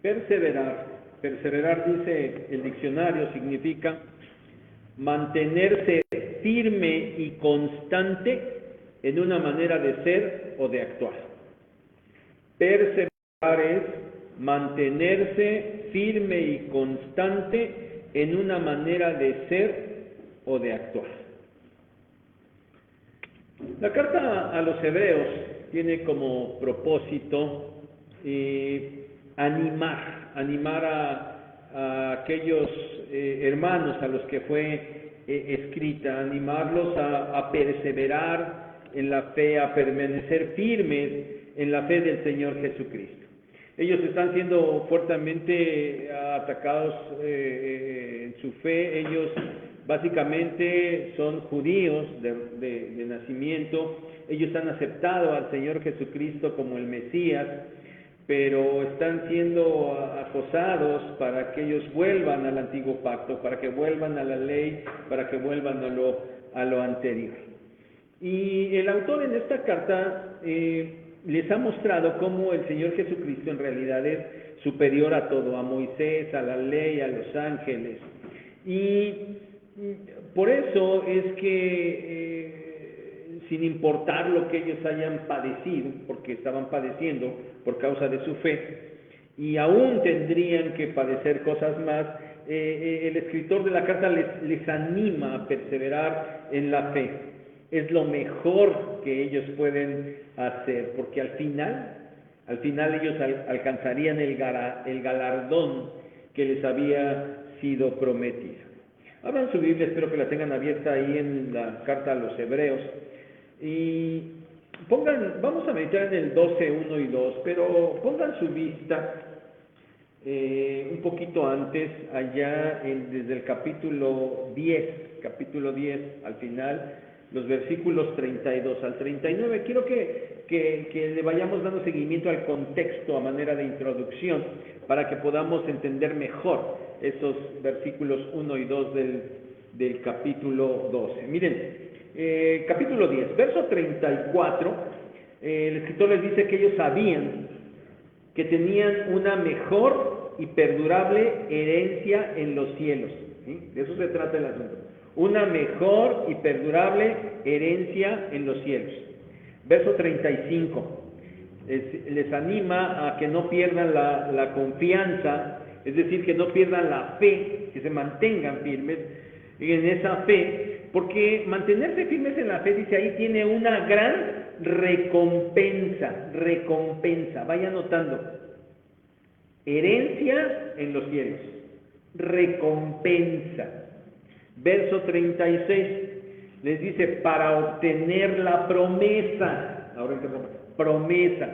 Perseverar. Perseverar, dice el diccionario, significa mantenerse firme y constante en una manera de ser o de actuar. Perseverar es mantenerse firme y constante en una manera de ser o de actuar. La carta a los hebreos tiene como propósito animar a aquellos hermanos a los que fue escrita, animarlos a perseverar en la fe, a permanecer firmes en la fe del Señor Jesucristo. Ellos están siendo fuertemente atacados en su fe. Ellos básicamente son judíos de nacimiento. Ellos han aceptado al Señor Jesucristo como el Mesías, pero están siendo acosados para que ellos vuelvan al antiguo pacto, para que vuelvan a la ley, para que vuelvan a lo anterior. Y el autor en esta carta les ha mostrado cómo el Señor Jesucristo en realidad es superior a todo, a Moisés, a la ley, a los ángeles. Y por eso es que, sin importar lo que ellos hayan padecido, porque estaban padeciendo por causa de su fe, y aún tendrían que padecer cosas más, el escritor de la carta les anima a perseverar en la fe. Es lo mejor que ellos pueden hacer, porque al final ellos alcanzarían el galardón que les había sido prometido. Abran su Biblia, espero que la tengan abierta ahí en la carta a los hebreos, y vamos a meditar en el 12, 1 y 2, pero pongan su vista un poquito antes, allá desde el capítulo 10 al final, los versículos 32 al 39. Quiero que le vayamos dando seguimiento al contexto a manera de introducción para que podamos entender mejor esos versículos 1 y 2 del capítulo 12. Miren, capítulo 10, verso 34, el escritor les dice que ellos sabían que tenían una mejor y perdurable herencia en los cielos. ¿Sí? De eso se trata el asunto. Una mejor y perdurable herencia en los cielos. Verso 35, les anima a que no pierdan la confianza, es decir, que no pierdan la fe, que se mantengan firmes en esa fe, porque mantenerse firmes en la fe, dice ahí, tiene una gran recompensa, vaya anotando, herencia en los cielos, recompensa. Verso 36, les dice, para obtener la promesa. Ahora promesa.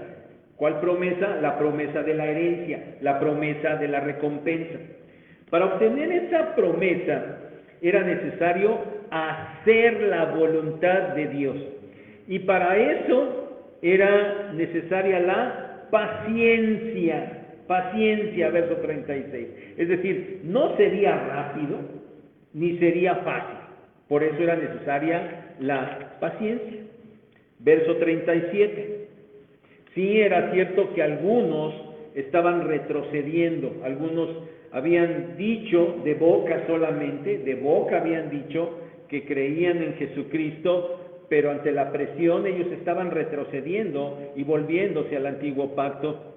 ¿Cuál promesa? La promesa de la herencia, la promesa de la recompensa. Para obtener esa promesa era necesario hacer la voluntad de Dios. Y para eso era necesaria la paciencia. Paciencia, verso 36. Es decir, no sería rápido, ni sería fácil. Por eso era necesaria la paciencia. Verso 37. Sí, era cierto que algunos estaban retrocediendo, algunos habían dicho de boca solamente, de boca habían dicho que creían en Jesucristo, pero ante la presión ellos estaban retrocediendo y volviéndose al antiguo pacto.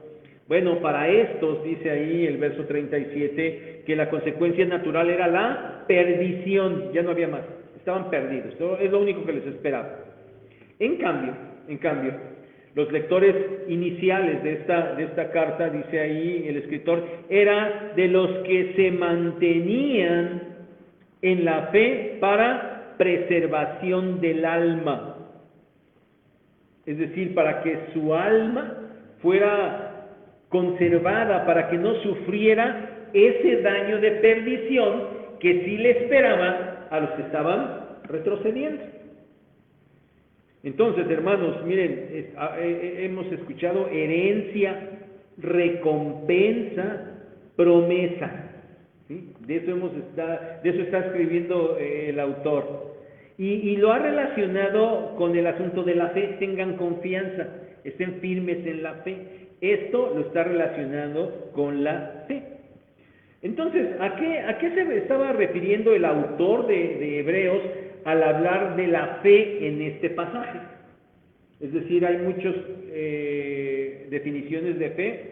Bueno, para estos, dice ahí el verso 37, que la consecuencia natural era la perdición, ya no había más, estaban perdidos, es lo único que les esperaba. En cambio, los lectores iniciales de esta carta, dice ahí el escritor, era de los que se mantenían en la fe para preservación del alma. Es decir, para que su alma fuera conservada, para que no sufriera ese daño de perdición que sí le esperaba a los que estaban retrocediendo. Entonces, hermanos, miren, hemos escuchado herencia, recompensa, promesa. ¿Sí? De eso está escribiendo el autor. Y lo ha relacionado con el asunto de la fe. Tengan confianza, estén firmes en la fe. Esto lo está relacionando con la fe. Entonces, ¿a qué se estaba refiriendo el autor de Hebreos al hablar de la fe en este pasaje? Es decir, hay muchas definiciones de fe.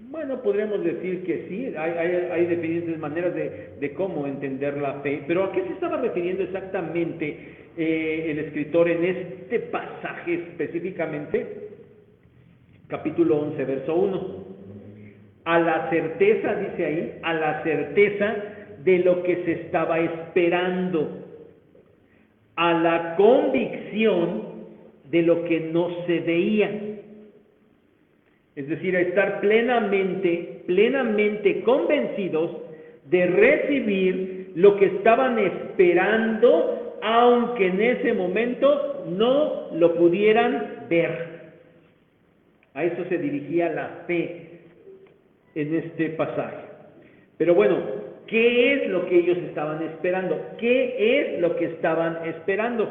Bueno, podríamos decir que sí, hay diferentes maneras de cómo entender la fe, pero ¿a qué se estaba refiriendo exactamente el escritor en este pasaje específicamente? Capítulo 11, verso 1. A la certeza, dice ahí, a la certeza de lo que se estaba esperando, a la convicción de lo que no se veía. Es decir, a estar plenamente convencidos de recibir lo que estaban esperando, aunque en ese momento no lo pudieran ver. A eso se dirigía la fe en este pasaje. Pero bueno, ¿qué es lo que ellos estaban esperando? ¿Qué es lo que estaban esperando?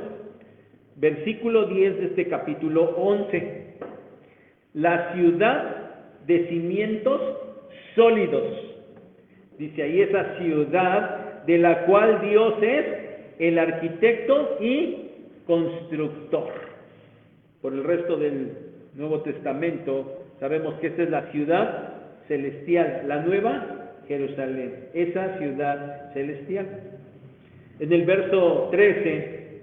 Versículo 10 de este capítulo 11. La ciudad de cimientos sólidos. Dice ahí, esa ciudad de la cual Dios es el arquitecto y constructor. Por el resto del Nuevo Testamento sabemos que esta es la ciudad celestial, la nueva Jerusalén, esa ciudad celestial. En el verso 13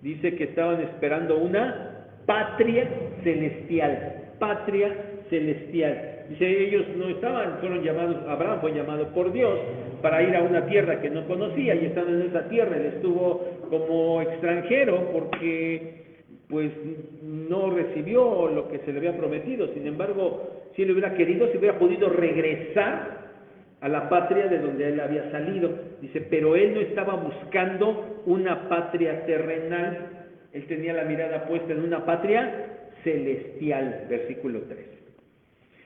dice que estaban esperando una patria celestial, patria celestial. Dice, ellos no estaban, fueron llamados, Abraham fue llamado por Dios para ir a una tierra que no conocía, y estando en esa tierra él estuvo como extranjero porque pues no recibió lo que se le había prometido. Sin embargo, si él hubiera querido, se hubiera podido regresar a la patria de donde él había salido. Dice, pero él no estaba buscando una patria terrenal, él tenía la mirada puesta en una patria celestial, versículo 3.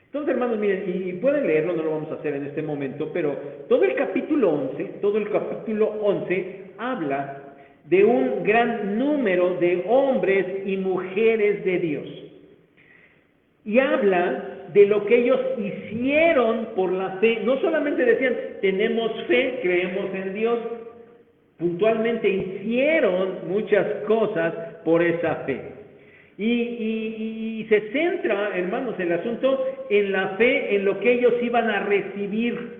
Entonces, hermanos, miren, y pueden leerlo, no lo vamos a hacer en este momento, pero todo el capítulo 11 habla de un gran número de hombres y mujeres de Dios. Y habla de lo que ellos hicieron por la fe. No solamente decían, tenemos fe, creemos en Dios. Puntualmente hicieron muchas cosas por esa fe. Y se centra, hermanos, el asunto en la fe, en lo que ellos iban a recibir,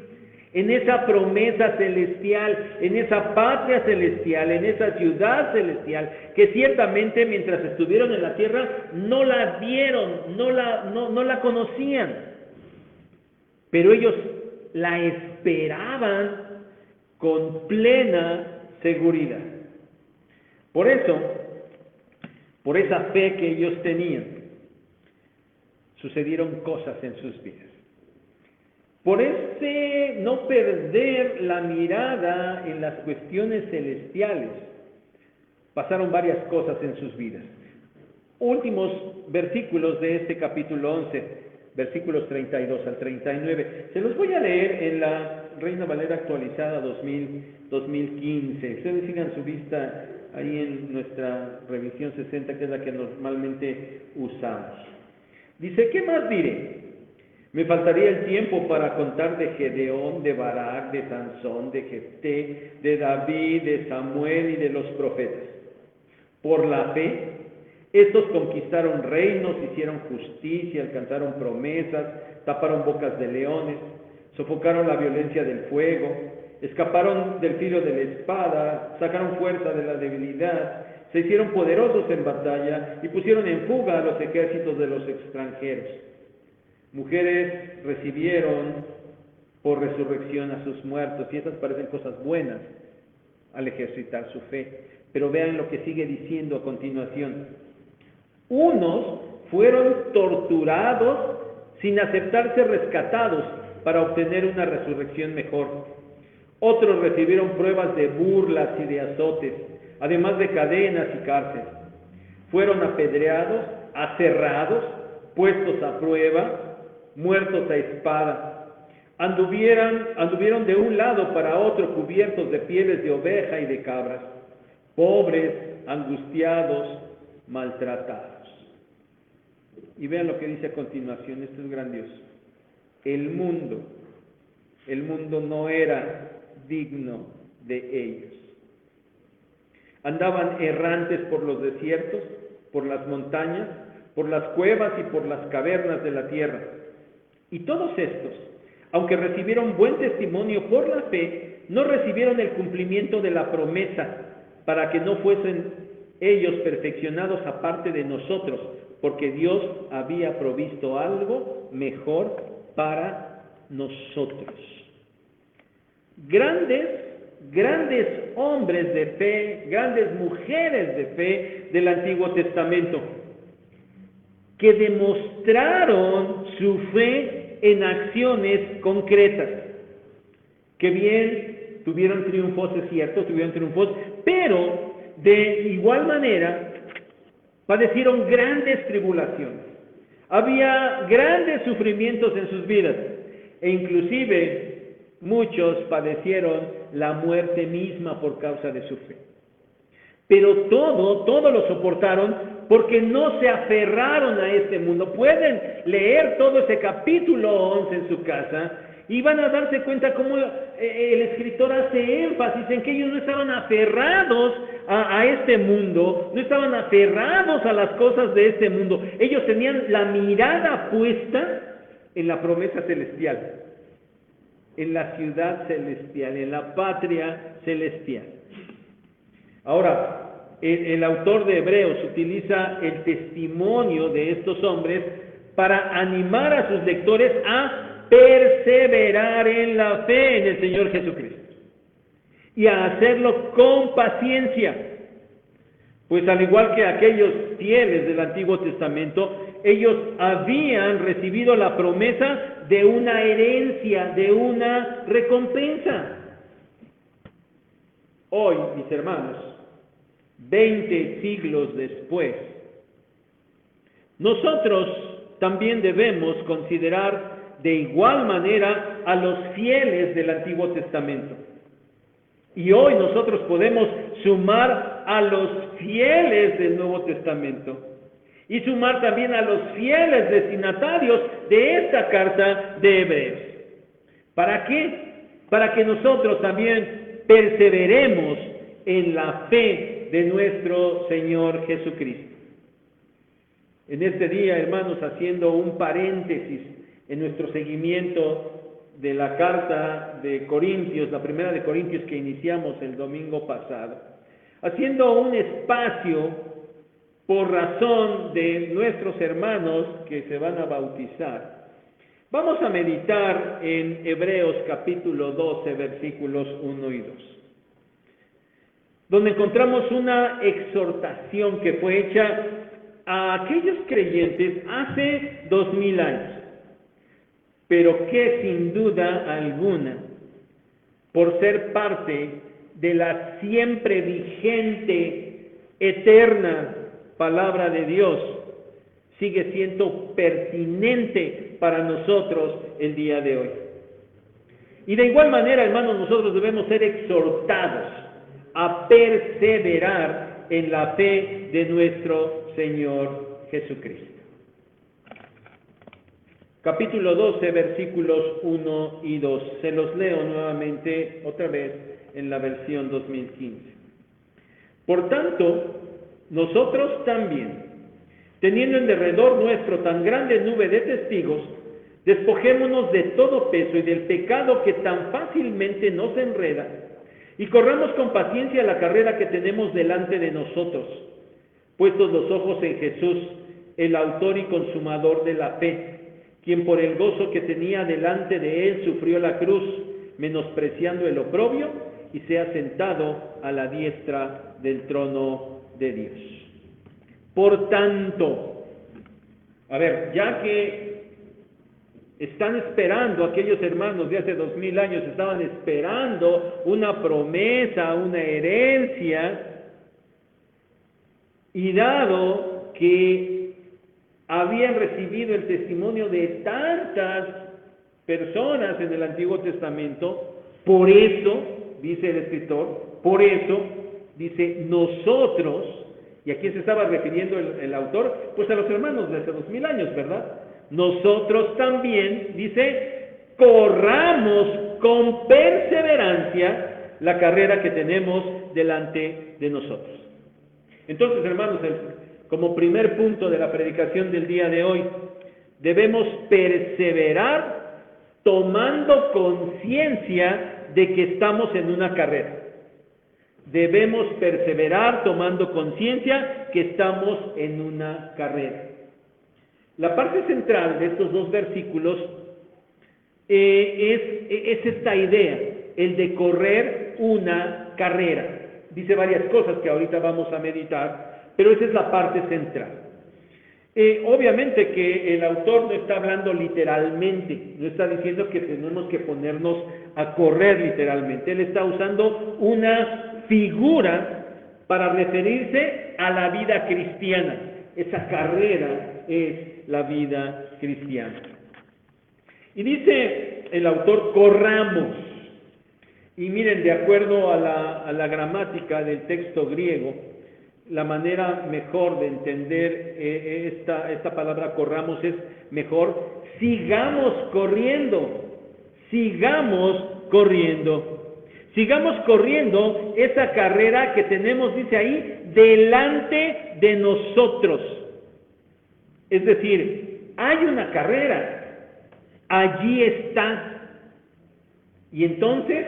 en esa promesa celestial, en esa patria celestial, en esa ciudad celestial, que ciertamente mientras estuvieron en la tierra no la vieron, no la conocían, pero ellos la esperaban con plena seguridad. Por eso, por esa fe que ellos tenían, sucedieron cosas en sus vidas. Por ese no perder la mirada en las cuestiones celestiales, pasaron varias cosas en sus vidas. Últimos versículos de este capítulo 11, versículos 32 al 39. Se los voy a leer en la Reina Valera actualizada 2015. Ustedes sigan su vista ahí en nuestra revisión 60, que es la que normalmente usamos. Dice, ¿qué más diré? Me faltaría el tiempo para contar de Gedeón, de Barak, de Sansón, de Jefté, de David, de Samuel y de los profetas. Por la fe, estos conquistaron reinos, hicieron justicia, alcanzaron promesas, taparon bocas de leones, sofocaron la violencia del fuego, escaparon del filo de la espada, sacaron fuerza de la debilidad, se hicieron poderosos en batalla y pusieron en fuga a los ejércitos de los extranjeros. Mujeres recibieron por resurrección a sus muertos, y esas parecen cosas buenas al ejercitar su fe. Pero vean lo que sigue diciendo a continuación. Unos fueron torturados sin aceptarse rescatados para obtener una resurrección mejor. Otros recibieron pruebas de burlas y de azotes, además de cadenas y cárcel. Fueron apedreados, aserrados, puestos a prueba, muertos a espada. Anduvieron de un lado para otro cubiertos de pieles de oveja y de cabras, pobres, angustiados, maltratados. Y vean lo que dice a continuación, esto es grandioso. El mundo no era digno de ellos. Andaban errantes por los desiertos, por las montañas, por las cuevas y por las cavernas de la tierra. Y todos estos, aunque recibieron buen testimonio por la fe, no recibieron el cumplimiento de la promesa, para que no fuesen ellos perfeccionados aparte de nosotros, porque Dios había provisto algo mejor para nosotros. Grandes hombres de fe, grandes mujeres de fe del Antiguo Testamento, que demostraron su fe en acciones concretas, que bien tuvieron triunfos, es cierto, tuvieron triunfos, pero de igual manera padecieron grandes tribulaciones, había grandes sufrimientos en sus vidas, e inclusive muchos padecieron la muerte misma por causa de su fe. Pero todo lo soportaron porque no se aferraron a este mundo. Pueden leer todo ese capítulo 11 en su casa y van a darse cuenta cómo el escritor hace énfasis en que ellos no estaban aferrados a este mundo, no estaban aferrados a las cosas de este mundo. Ellos tenían la mirada puesta en la promesa celestial, en la ciudad celestial, en la patria celestial. Ahora, el autor de Hebreos utiliza el testimonio de estos hombres para animar a sus lectores a perseverar en la fe en el Señor Jesucristo y a hacerlo con paciencia, pues al igual que aquellos fieles del Antiguo Testamento, ellos habían recibido la promesa de una herencia, de una recompensa. Hoy, mis hermanos, 20 siglos después, nosotros también debemos considerar de igual manera a los fieles del Antiguo Testamento. Y hoy nosotros podemos sumar a los fieles del Nuevo Testamento y sumar también a los fieles destinatarios de esta carta de Hebreos. ¿Para qué? Para que nosotros también perseveremos en la fe de nuestro Señor Jesucristo. En este día, hermanos, haciendo un paréntesis en nuestro seguimiento de la carta de Corintios, la primera de Corintios que iniciamos el domingo pasado, haciendo un espacio por razón de nuestros hermanos que se van a bautizar, vamos a meditar en Hebreos capítulo 12, versículos 1 y 2, donde encontramos una exhortación que fue hecha a aquellos creyentes hace 2000 años, pero que sin duda alguna, por ser parte de la siempre vigente, eterna palabra de Dios, sigue siendo pertinente para nosotros el día de hoy. Y de igual manera, hermanos, nosotros debemos ser exhortados a perseverar en la fe de nuestro Señor Jesucristo. Capítulo 12, versículos 1 y 2. Se los leo nuevamente, otra vez, en la versión 2015. Por tanto, nosotros también, teniendo en derredor nuestro tan grande nube de testigos, despojémonos de todo peso y del pecado que tan fácilmente nos enreda, y corramos con paciencia la carrera que tenemos delante de nosotros, puestos los ojos en Jesús, el autor y consumador de la fe, quien por el gozo que tenía delante de él sufrió la cruz, menospreciando el oprobio, y se ha sentado a la diestra del trono de Dios. Por tanto, ya que están esperando, aquellos hermanos de hace 2000 años estaban esperando una promesa, una herencia, y dado que habían recibido el testimonio de tantas personas en el Antiguo Testamento, por eso, dice el escritor, por eso, dice, nosotros ¿Y a quién se estaba refiriendo el autor? Pues a los hermanos de hace 2000 años, ¿verdad? Nosotros también, dice, corramos con perseverancia la carrera que tenemos delante de nosotros. Entonces, hermanos, como primer punto de la predicación del día de hoy, debemos perseverar tomando conciencia de que estamos en una carrera. Debemos perseverar tomando conciencia que estamos en una carrera. La parte central de estos dos versículos es esta idea, el de correr una carrera. Dice varias cosas que ahorita vamos a meditar, pero esa es la parte central. Obviamente que el autor no está hablando literalmente, no está diciendo que tenemos que ponernos a correr literalmente. Él está usando una figura para referirse a la vida cristiana. Esa carrera es la vida cristiana. Y dice el autor, corramos. Y miren, de acuerdo a la gramática del texto griego, la manera mejor de entender esta palabra corramos es mejor, sigamos corriendo, sigamos corriendo. Sigamos corriendo esa carrera que tenemos, dice ahí, delante de nosotros. Es decir, hay una carrera, allí está. Y entonces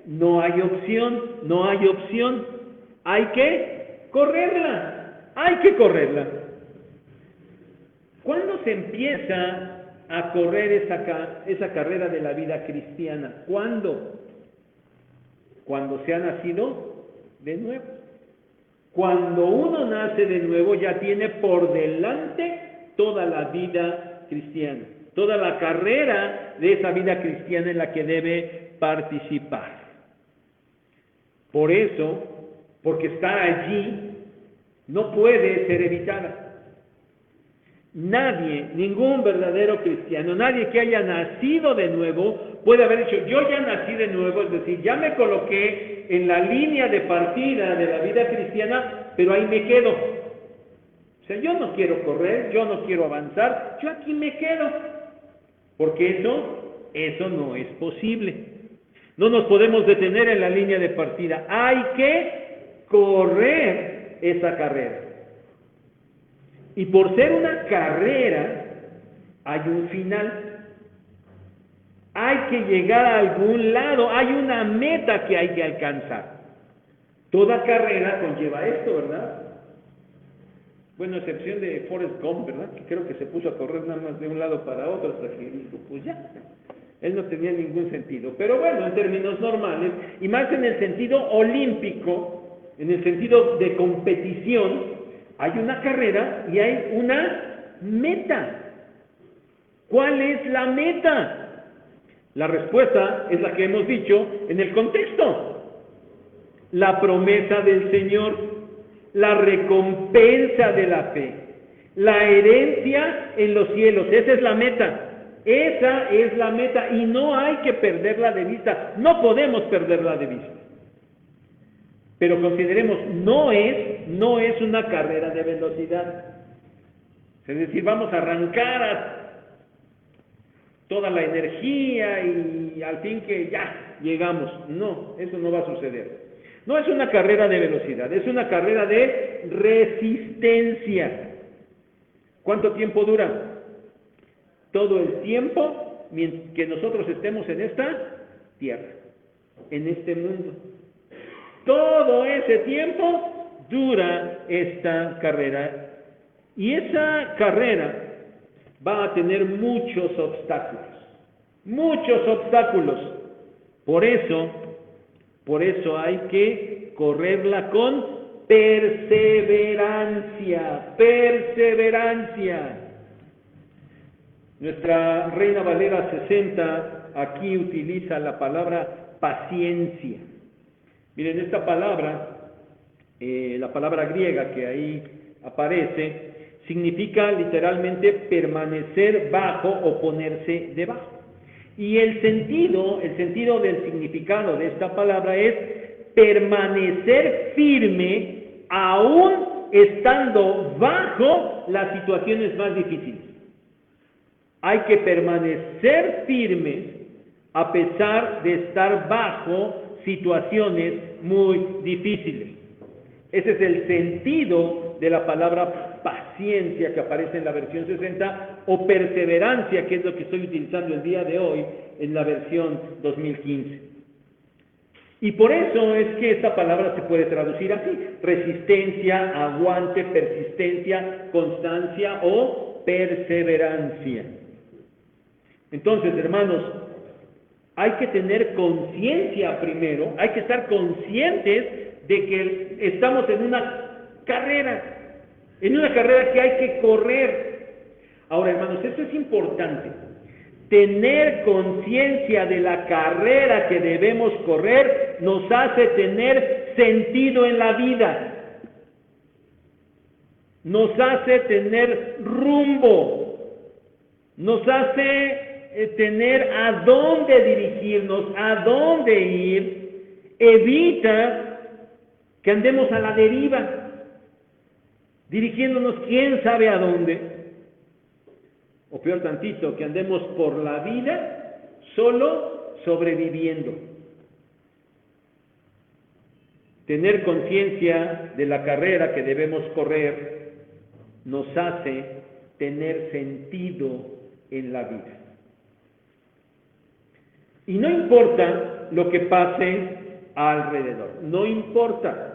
no hay opción, hay que correrla, ¿Cuándo se empieza a correr esa carrera de la vida cristiana? ¿Cuándo? Cuando se ha nacido de nuevo. Cuando uno nace de nuevo ya tiene por delante toda la vida cristiana, toda la carrera de esa vida cristiana en la que debe participar. Por eso, porque está allí, no puede ser evitada. Nadie, ningún verdadero cristiano, nadie que haya nacido de nuevo puede haber dicho, yo ya nací de nuevo, es decir, ya me coloqué en la línea de partida de la vida cristiana, pero ahí me quedo. O sea, yo no quiero correr, yo no quiero avanzar, yo aquí me quedo. Porque eso no es posible. No nos podemos detener en la línea de partida. Hay que correr esa carrera. Y por ser una carrera, hay un final. Hay que llegar a algún lado, hay una meta que hay que alcanzar. Toda carrera conlleva esto, ¿verdad? Bueno, a excepción de Forrest Gump, ¿verdad? Que creo que se puso a correr nada más de un lado para otro hasta que dijo, pues ya. Él no tenía ningún sentido. Pero bueno, en términos normales, y más en el sentido olímpico, en el sentido de competición, hay una carrera y hay una meta. ¿Cuál es la meta? La respuesta es la que hemos dicho en el contexto. La promesa del Señor, la recompensa de la fe, la herencia en los cielos. Esa es la meta. Esa es la meta y no hay que perderla de vista. No podemos perderla de vista. Pero consideremos, no es una carrera de velocidad. Es decir, vamos a arrancar toda la energía y al fin que ya llegamos. No, eso no va a suceder. No es una carrera de velocidad, es una carrera de resistencia. ¿Cuánto tiempo dura? Todo el tiempo que nosotros estemos en esta tierra, en este mundo. Todo ese tiempo dura esta carrera. Y esa carrera va a tener muchos obstáculos. Por eso hay que correrla con perseverancia. Nuestra Reina Valera 60 aquí utiliza la palabra paciencia. Miren, esta palabra, la palabra griega que ahí aparece, significa literalmente permanecer bajo o ponerse debajo. Y el sentido del significado de esta palabra es permanecer firme aún estando bajo las situaciones más difíciles. Hay que permanecer firmes a pesar de estar bajo situaciones muy difíciles. Ese es el sentido de la palabra paciencia que aparece en la versión 60 o perseverancia, que es lo que estoy utilizando el día de hoy en la versión 2015. Y por eso es que esta palabra se puede traducir así: resistencia, aguante, persistencia, constancia o perseverancia. Entonces, hermanos, hay que tener conciencia primero, hay que estar conscientes de que estamos en una carrera que hay que correr. Ahora, hermanos, esto es importante. Tener conciencia de la carrera que debemos correr nos hace tener sentido en la vida, nos hace tener rumbo, nos hace tener a dónde dirigirnos, a dónde ir. Evita que andemos a la deriva, dirigiéndonos quién sabe a dónde, o peor tantito, que andemos por la vida solo sobreviviendo. Tener conciencia de la carrera que debemos correr nos hace tener sentido en la vida. Y no importa lo que pase alrededor, no importa.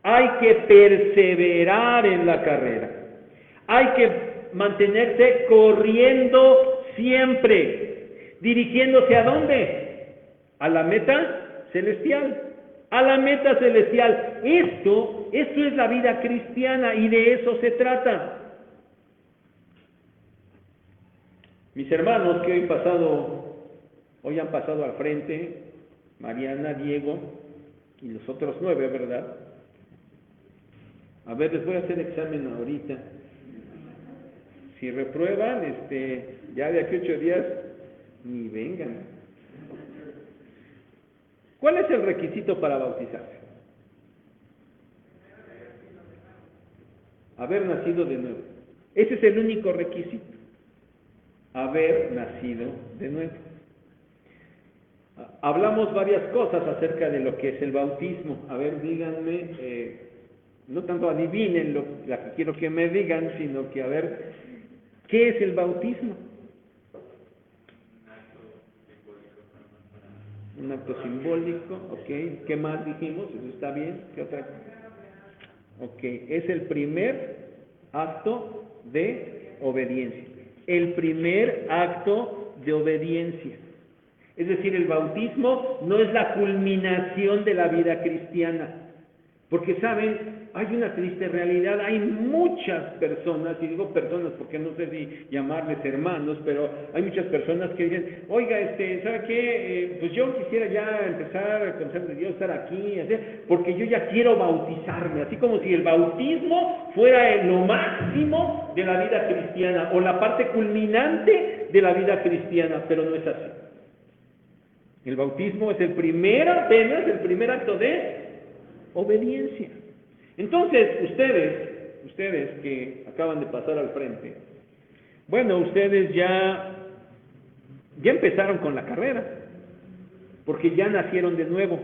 Hay que perseverar en la carrera. Hay que mantenerse corriendo siempre, dirigiéndose ¿a dónde? A la meta celestial. A la meta celestial. Esto es la vida cristiana y de eso se trata. Mis hermanos que hoy han pasado al frente, Mariana, Diego y los otros 9, ¿verdad? A ver, les voy a hacer examen ahorita. Si reprueban, ya de aquí 8 días, ni vengan. ¿Cuál es el requisito para bautizarse? Haber nacido de nuevo. Ese es el único requisito. Haber nacido de nuevo. Hablamos varias cosas acerca de lo que es el bautismo. A ver, díganme, no tanto adivinen lo que quiero que me digan, sino que a ver, ¿qué es el bautismo? Un acto simbólico, ok. ¿Qué más dijimos? ¿Eso está bien? ¿Qué otra? Ok, es el primer acto de obediencia. El primer acto de obediencia. Es decir, el bautismo no es la culminación de la vida cristiana. Porque, ¿saben? Hay una triste realidad. Hay muchas personas, y digo personas porque no sé si llamarles hermanos, pero hay muchas personas que dicen, oiga, ¿sabe qué? Pues yo quisiera ya empezar a conocer de Dios, estar aquí, porque yo ya quiero bautizarme. Así como si el bautismo fuera lo máximo de la vida cristiana, o la parte culminante de la vida cristiana, pero no es así. El bautismo es el primer acto de obediencia. Entonces, ustedes que acaban de pasar al frente, bueno, ustedes ya empezaron con la carrera, porque ya nacieron de nuevo,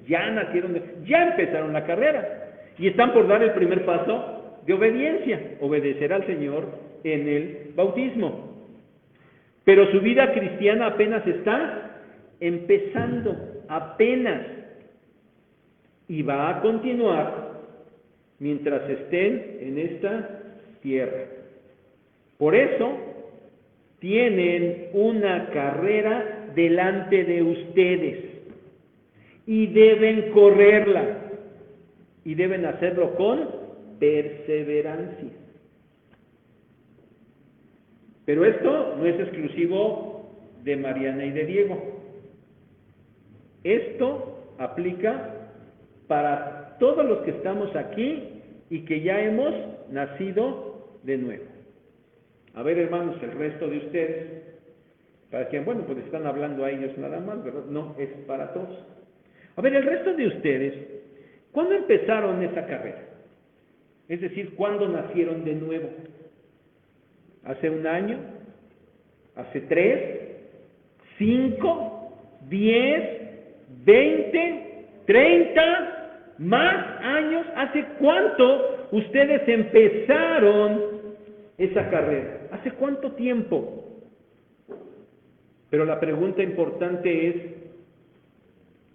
ya empezaron la carrera, y están por dar el primer paso de obediencia, obedecer al Señor en el bautismo. Pero su vida cristiana apenas está empezando, y va a continuar mientras estén en esta tierra. Por eso tienen una carrera delante de ustedes y deben correrla y deben hacerlo con perseverancia. Pero esto no es exclusivo de Mariana y de Diego. Esto aplica para todos los que estamos aquí y que ya hemos nacido de nuevo. A ver, hermanos, el resto de ustedes, para que, bueno, pues están hablando a ellos nada más, ¿verdad? No, es para todos. A ver, el resto de ustedes, ¿cuándo empezaron esa carrera? Es decir, ¿cuándo nacieron de nuevo? ¿Hace un año? ¿Hace 3? ¿5? ¿10? ¿20? ¿30? ¿Más años? ¿Hace cuánto ustedes empezaron esa carrera? ¿Hace cuánto tiempo? Pero la pregunta importante es,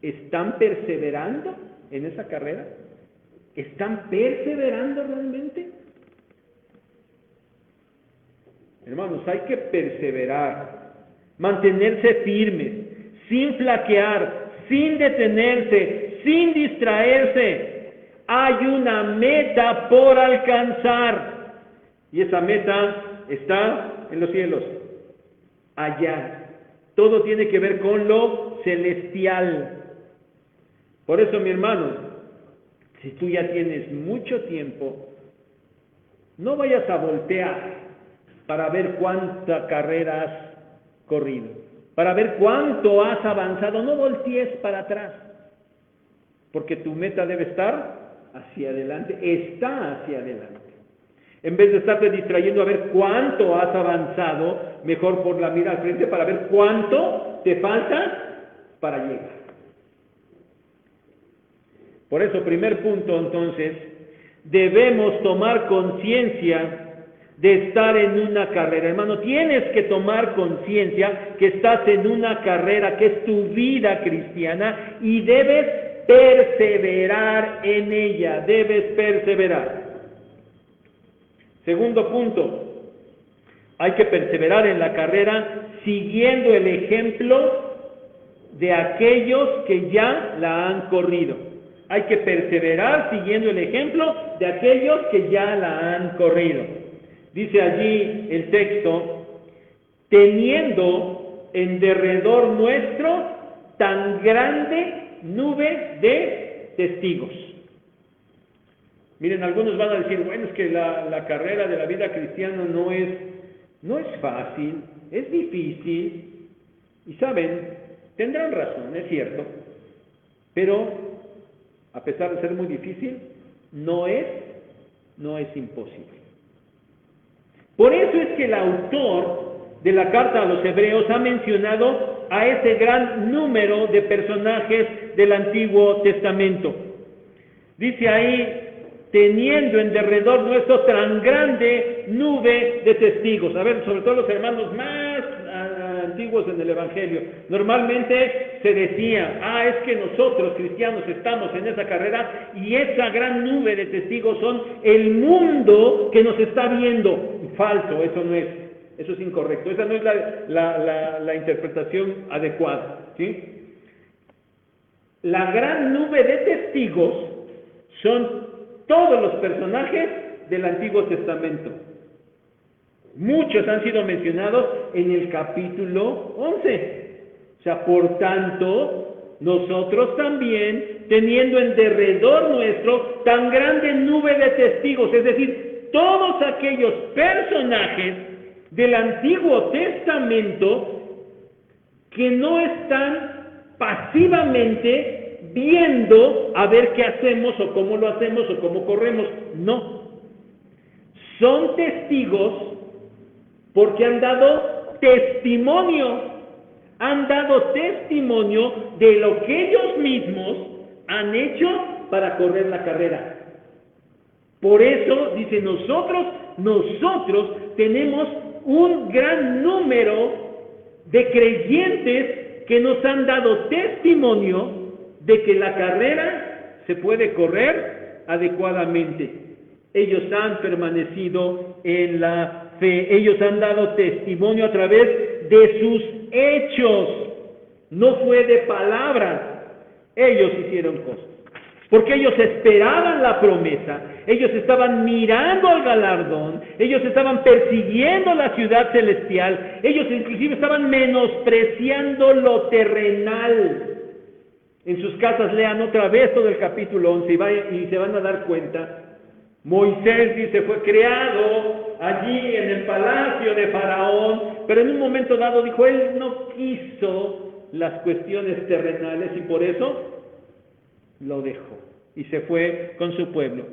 ¿están perseverando en esa carrera? ¿Están perseverando realmente? Hermanos, hay que perseverar, mantenerse firmes, sin flaquear, sin detenerse, sin distraerse. Hay una meta por alcanzar. Y esa meta está en los cielos, allá. Todo tiene que ver con lo celestial. Por eso, mi hermano, si tú ya tienes mucho tiempo, no vayas a voltear para ver cuánta carrera has corrido, para ver cuánto has avanzado. No voltees para atrás, porque tu meta debe estar hacia adelante, está hacia adelante. En vez de estarte distrayendo a ver cuánto has avanzado, mejor por la mira al frente para ver cuánto te falta para llegar. Por eso, primer punto, entonces, debemos tomar conciencia de estar en una carrera. Hermano, tienes que tomar conciencia que estás en una carrera, que es tu vida cristiana, y debes perseverar en ella, debes perseverar. Segundo punto, hay que perseverar en la carrera siguiendo el ejemplo de aquellos que ya la han corrido. Hay que perseverar siguiendo el ejemplo de aquellos que ya la han corrido. Dice allí el texto, teniendo en derredor nuestro tan grande nube de testigos. Miren, algunos van a decir, bueno, es que la carrera de la vida cristiana no es fácil, es difícil. Y saben, tendrán razón, es cierto. Pero, a pesar de ser muy difícil, no es imposible. Por eso es que el autor de la carta a los Hebreos ha mencionado a ese gran número de personajes del Antiguo Testamento. Dice ahí, teniendo en derredor nuestro tan grande nube de testigos. A ver, sobre todo los hermanos más antiguos en el Evangelio, normalmente se decía, es que nosotros cristianos estamos en esa carrera y esa gran nube de testigos son el mundo que nos está viendo. Falso, eso es incorrecto, esa no es la interpretación adecuada, ¿sí? La gran nube de testigos son todos los personajes del Antiguo Testamento. Muchos han sido mencionados en el capítulo 11. O sea, por tanto, nosotros también, teniendo en derredor nuestro tan grande nube de testigos, es decir, todos aquellos personajes del Antiguo Testamento que no están pasivamente viendo a ver qué hacemos o cómo lo hacemos o cómo corremos. No. Son testigos porque han dado testimonio de lo que ellos mismos han hecho para correr la carrera. Por eso, dice, nosotros tenemos un gran número de creyentes que nos han dado testimonio de que la carrera se puede correr adecuadamente. Ellos han permanecido en la fe, ellos han dado testimonio a través de sus hechos, no fue de palabras, ellos hicieron cosas, porque ellos esperaban la promesa, ellos estaban mirando al galardón, ellos estaban persiguiendo la ciudad celestial, ellos inclusive estaban menospreciando lo terrenal. En sus casas lean otra vez todo el capítulo 11 y se van a dar cuenta. Moisés, dice, fue creado allí en el palacio de Faraón, pero en un momento dado dijo, él no quiso las cuestiones terrenales y por eso lo dejó y se fue con su pueblo.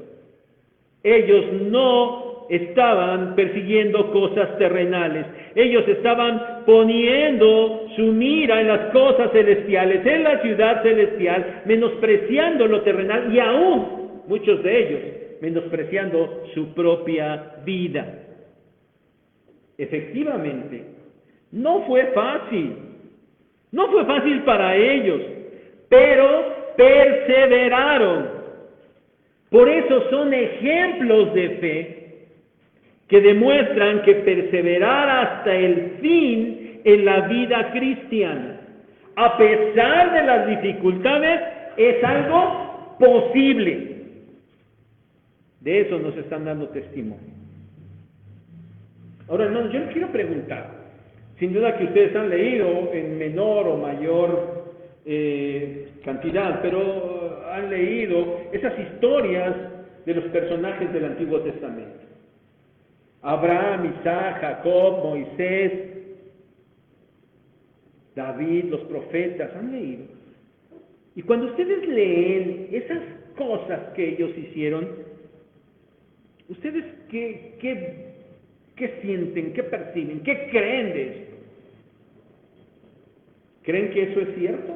Ellos no estaban persiguiendo cosas terrenales. Ellos estaban poniendo su mira en las cosas celestiales, en la ciudad celestial, menospreciando lo terrenal y aún muchos de ellos menospreciando su propia vida. Efectivamente, no fue fácil para ellos, pero perseveraron. Por eso son ejemplos de fe que demuestran que perseverar hasta el fin en la vida cristiana, a pesar de las dificultades, es algo posible. De eso nos están dando testimonio. Ahora, hermanos, yo les quiero preguntar, sin duda que ustedes han leído en menor o mayor cantidad, pero han leído esas historias de los personajes del Antiguo Testamento. Abraham, Isaac, Jacob, Moisés, David, los profetas, han leído. Y cuando ustedes leen esas cosas que ellos hicieron, ¿ustedes qué sienten, qué perciben, qué creen de esto? ¿Creen que eso es cierto?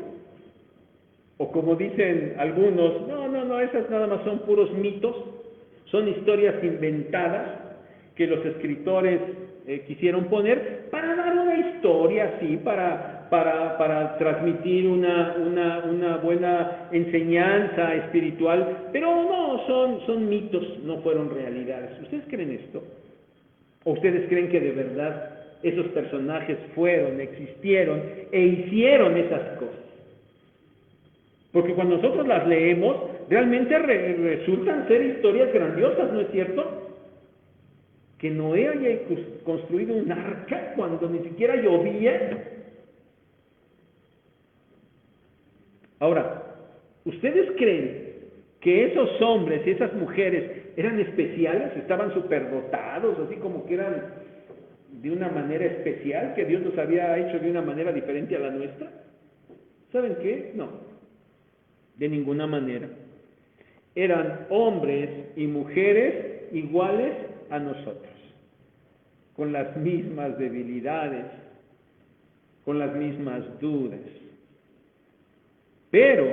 O como dicen algunos, no, esas nada más son puros mitos, son historias inventadas que los escritores quisieron poner para dar una historia, sí, para transmitir una buena enseñanza espiritual, pero no, son mitos, no fueron realidades. ¿Ustedes creen esto? ¿O ustedes creen que de verdad esos personajes existieron e hicieron esas cosas? Porque cuando nosotros las leemos, realmente resultan ser historias grandiosas, ¿no es cierto? Que Noé haya construido un arca cuando ni siquiera llovía. Ahora, ¿ustedes creen que esos hombres y esas mujeres eran especiales, estaban superdotados, así como que eran de una manera especial, que Dios los había hecho de una manera diferente a la nuestra? ¿Saben qué? No. De ninguna manera. Eran hombres y mujeres iguales a nosotros, con las mismas debilidades, con las mismas dudas, pero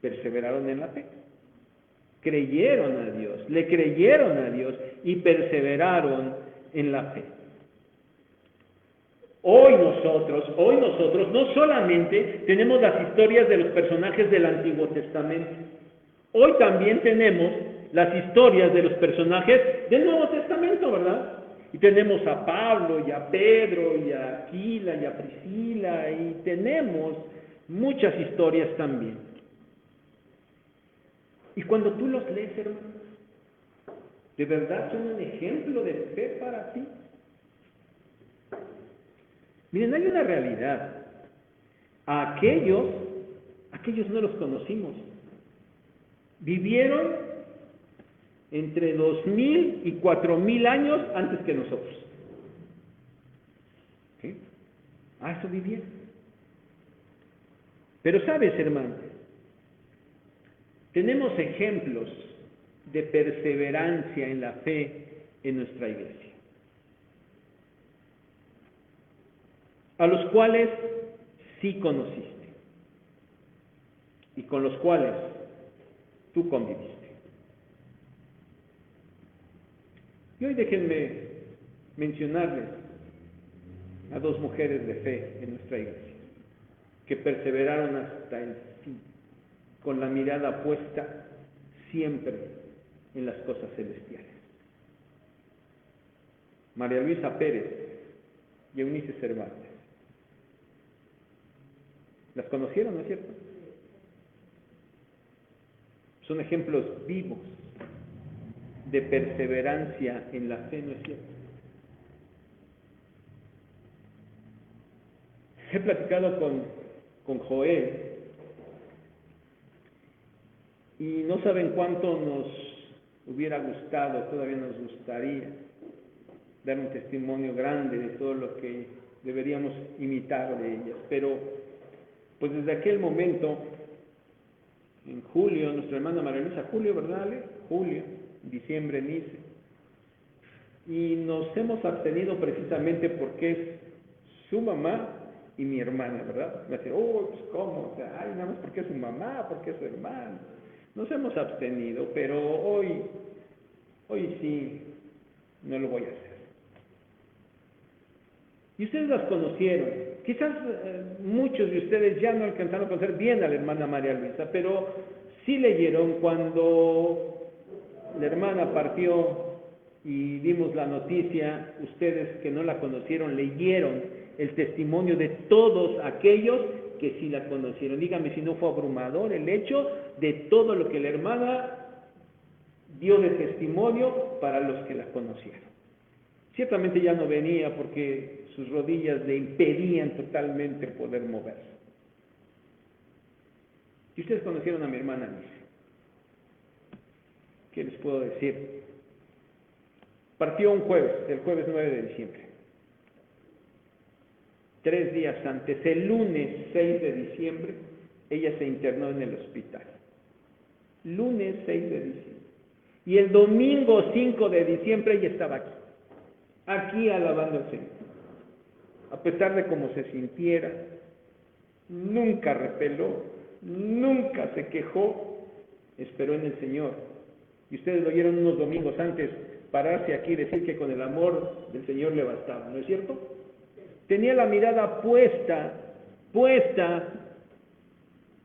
perseveraron en la fe, creyeron a Dios, le creyeron a Dios y perseveraron en la fe. Hoy nosotros no solamente tenemos las historias de los personajes del Antiguo Testamento, hoy también tenemos las historias de los personajes del Nuevo Testamento, ¿verdad? Y tenemos a Pablo, y a Pedro, y a Aquila, y a Priscila, y tenemos muchas historias también. Y cuando tú los lees, hermanos, ¿de verdad son un ejemplo de fe para ti? Miren, hay una realidad. A aquellos no los conocimos. Vivieron entre 2000 y 4000 años antes que nosotros. ¿Sí? Eso vivieron. Pero sabes, hermano, tenemos ejemplos de perseverancia en la fe en nuestra iglesia, a los cuales sí conociste y con los cuales tú conviviste. Y hoy déjenme mencionarles a dos mujeres de fe en nuestra iglesia, que perseveraron hasta el fin, con la mirada puesta siempre en las cosas celestiales. María Luisa Pérez y Eunice Cervantes. ¿Las conocieron, no es cierto? Son ejemplos vivos de perseverancia en la fe, ¿no es cierto? He platicado con Joel y no saben cuánto nos hubiera gustado, todavía nos gustaría dar un testimonio grande de todo lo que deberíamos imitar de ellas, pero pues desde aquel momento, en julio, nuestra hermana María Luisa, julio, ¿verdad, Ale? Julio, diciembre en ICE. Y nos hemos abstenido precisamente porque es su mamá y mi hermana, ¿verdad? Me decían, oh, pues ¿cómo? O sea, ay, nada más porque es su mamá, porque es su hermana. Nos hemos abstenido, pero hoy sí, no lo voy a hacer. Y ustedes las conocieron. Quizás muchos de ustedes ya no alcanzaron a conocer bien a la hermana María Luisa, pero sí leyeron cuando la hermana partió y dimos la noticia, ustedes que no la conocieron, leyeron el testimonio de todos aquellos que sí la conocieron. Dígame si no fue abrumador el hecho de todo lo que la hermana dio de testimonio para los que la conocieron. Ciertamente ya no venía porque sus rodillas le impedían totalmente poder moverse. Y ustedes conocieron a mi hermana Alice. ¿Qué les puedo decir? Partió un jueves, el jueves 9 de diciembre. 3 días antes, el lunes 6 de diciembre, ella se internó en el hospital. Lunes 6 de diciembre. Y el domingo 5 de diciembre ella estaba aquí alabando al Señor. A pesar de cómo se sintiera, nunca repeló, nunca se quejó, esperó en el Señor. Y ustedes lo oyeron unos domingos antes pararse aquí y decir que con el amor del Señor le bastaba, ¿no es cierto? Tenía la mirada puesta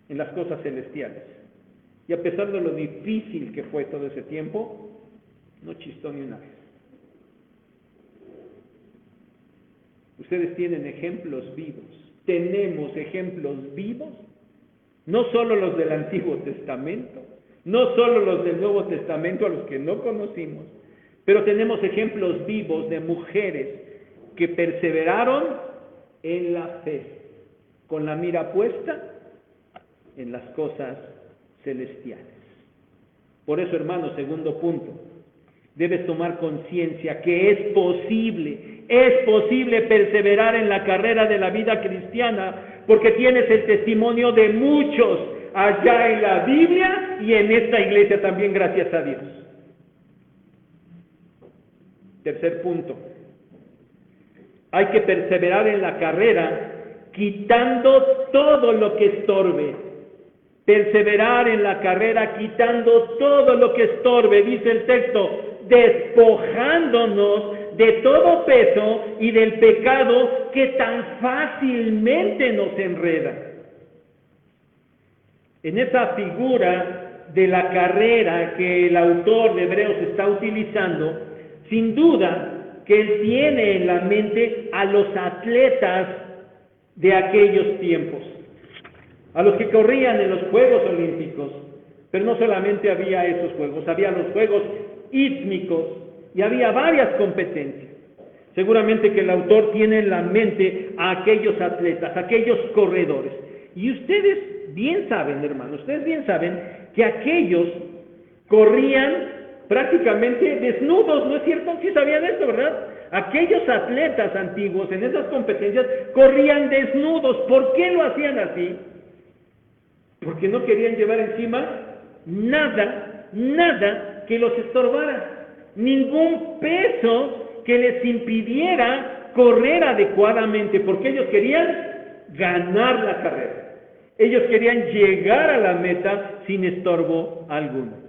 en las cosas celestiales. Y a pesar de lo difícil que fue todo ese tiempo, no chistó ni una vez. Ustedes tienen ejemplos vivos. Tenemos ejemplos vivos, no solo los del Antiguo Testamento, no solo los del Nuevo Testamento a los que no conocimos, pero tenemos ejemplos vivos de mujeres que perseveraron en la fe, con la mira puesta en las cosas celestiales. Por eso, hermano, segundo punto, debes tomar conciencia que es posible perseverar en la carrera de la vida cristiana, porque tienes el testimonio de muchos allá en la Biblia y en esta iglesia también, gracias a Dios. Tercer punto, hay que perseverar en la carrera quitando todo lo que estorbe. Perseverar en la carrera quitando todo lo que estorbe, dice el texto, despojándonos de todo peso y del pecado que tan fácilmente nos enreda. En esa figura de la carrera que el autor de Hebreos está utilizando, sin duda que él tiene en la mente a los atletas de aquellos tiempos, a los que corrían en los Juegos Olímpicos. Pero no solamente había esos juegos, había los Juegos Ístmicos y había varias competencias. Seguramente que el autor tiene en la mente a aquellos atletas, a aquellos corredores. Y ustedes bien saben, hermanos, ustedes bien saben que aquellos corrían prácticamente desnudos, ¿no es cierto? Sí sabían esto, ¿verdad? Aquellos atletas antiguos en esas competencias corrían desnudos. ¿Por qué lo hacían así? Porque no querían llevar encima nada que los estorbara, ningún peso que les impidiera correr adecuadamente, porque ellos querían ganar la carrera, ellos querían llegar a la meta sin estorbo alguno.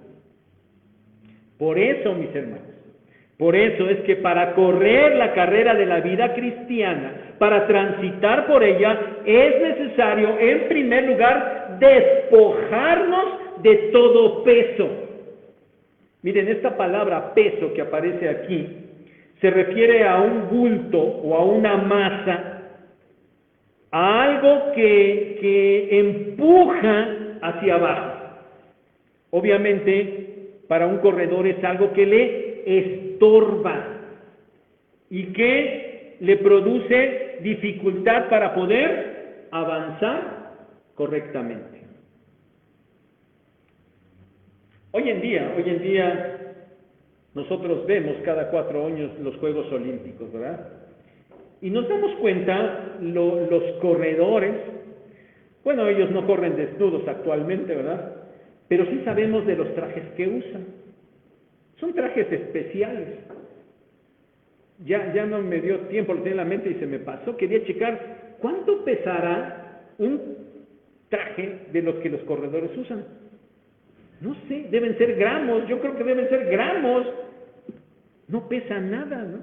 Por eso, mis hermanos, por eso es que para correr la carrera de la vida cristiana, para transitar por ella, es necesario, en primer lugar, despojarnos de todo peso. Miren, esta palabra peso que aparece aquí se refiere a un bulto o a una masa, a algo que empuja hacia abajo. Obviamente, para un corredor es algo que le estorba y que le produce dificultad para poder avanzar correctamente. Hoy en día, nosotros vemos cada 4 años los Juegos Olímpicos, ¿verdad? Y nos damos cuenta, los corredores, bueno, ellos no corren desnudos actualmente, ¿verdad? Pero sí sabemos de los trajes que usan. Son trajes especiales. Ya no me dio tiempo, lo tenía en la mente y se me pasó. Quería checar cuánto pesará un traje de los que los corredores usan. No sé, deben ser gramos, yo creo que deben ser gramos. No pesa nada, ¿no?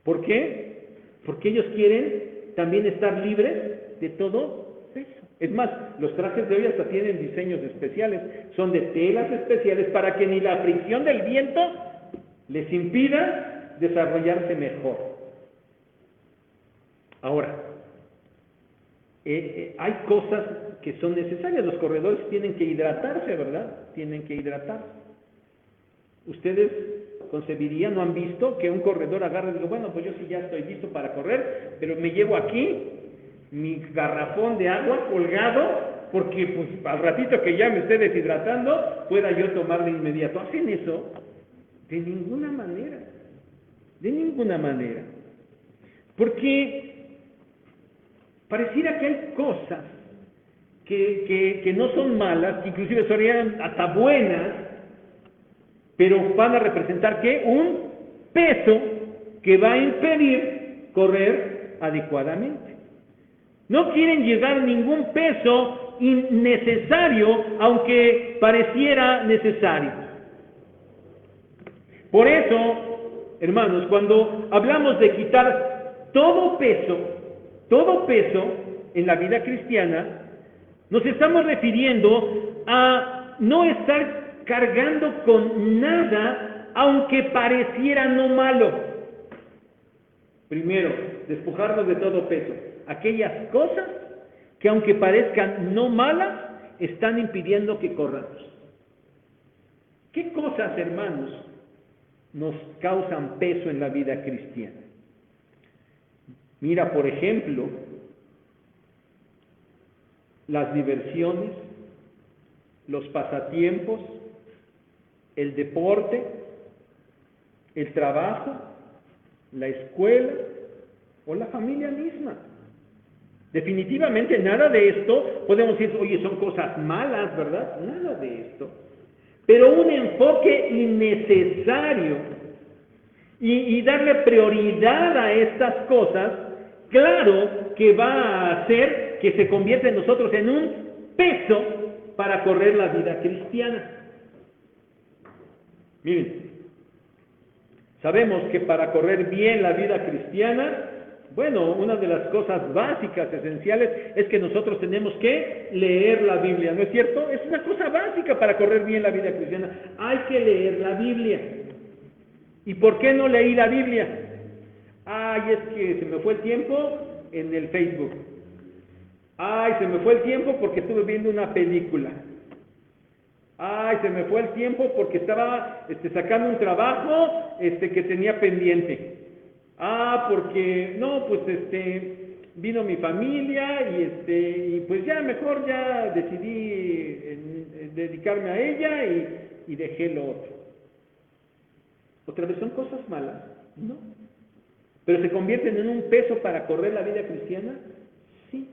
¿Por qué? Porque ellos quieren también estar libres de todo peso. Es más, los trajes de hoy hasta tienen diseños especiales, son de telas especiales para que ni la fricción del viento les impida desarrollarse mejor. Ahora, hay cosas que son necesarias. Los corredores tienen que hidratarse, ¿verdad? Tienen que hidratarse. Ustedes concebirían, ¿no han visto que un corredor agarra y dice, bueno, pues yo sí ya estoy listo para correr, pero me llevo aquí mi garrafón de agua colgado, porque pues al ratito que ya me esté deshidratando, pueda yo tomar de inmediato? ¿Hacen eso? De ninguna manera. De ninguna manera. Porque pareciera que hay cosas que no son malas, que inclusive serían hasta buenas, pero van a representar ¿qué? Un peso que va a impedir correr adecuadamente. No quieren llevar ningún peso innecesario, aunque pareciera necesario. Por eso, hermanos, cuando hablamos de quitar todo peso en la vida cristiana, nos estamos refiriendo a no estar cargando con nada, aunque pareciera no malo. Primero, despojarnos de todo peso. Aquellas cosas que aunque parezcan no malas, están impidiendo que corramos. ¿Qué cosas, hermanos, nos causan peso en la vida cristiana? Mira, por ejemplo, las diversiones, los pasatiempos, el deporte, el trabajo, la escuela o la familia misma. Definitivamente nada de esto podemos decir, oye, son cosas malas, ¿verdad? Nada de esto. Pero un enfoque innecesario y darle prioridad a estas cosas, claro que va a hacer que se convierta en nosotros en un peso para correr la vida cristiana. Miren, sabemos que para correr bien la vida cristiana, bueno, una de las cosas básicas, esenciales, es que nosotros tenemos que leer la Biblia, ¿no es cierto? Es una cosa básica para correr bien la vida cristiana. Hay que leer la Biblia. ¿Y por qué no leí la Biblia? Ay, es que se me fue el tiempo en el Facebook. Ay, se me fue el tiempo porque estuve viendo una película. Ay, se me fue el tiempo porque estaba sacando un trabajo que tenía pendiente. Ah, porque no, pues vino mi familia y pues ya mejor ya decidí dedicarme a ella y dejé lo otro. ¿Otra vez son cosas malas? No. ¿Pero se convierten en un peso para correr la vida cristiana? Sí.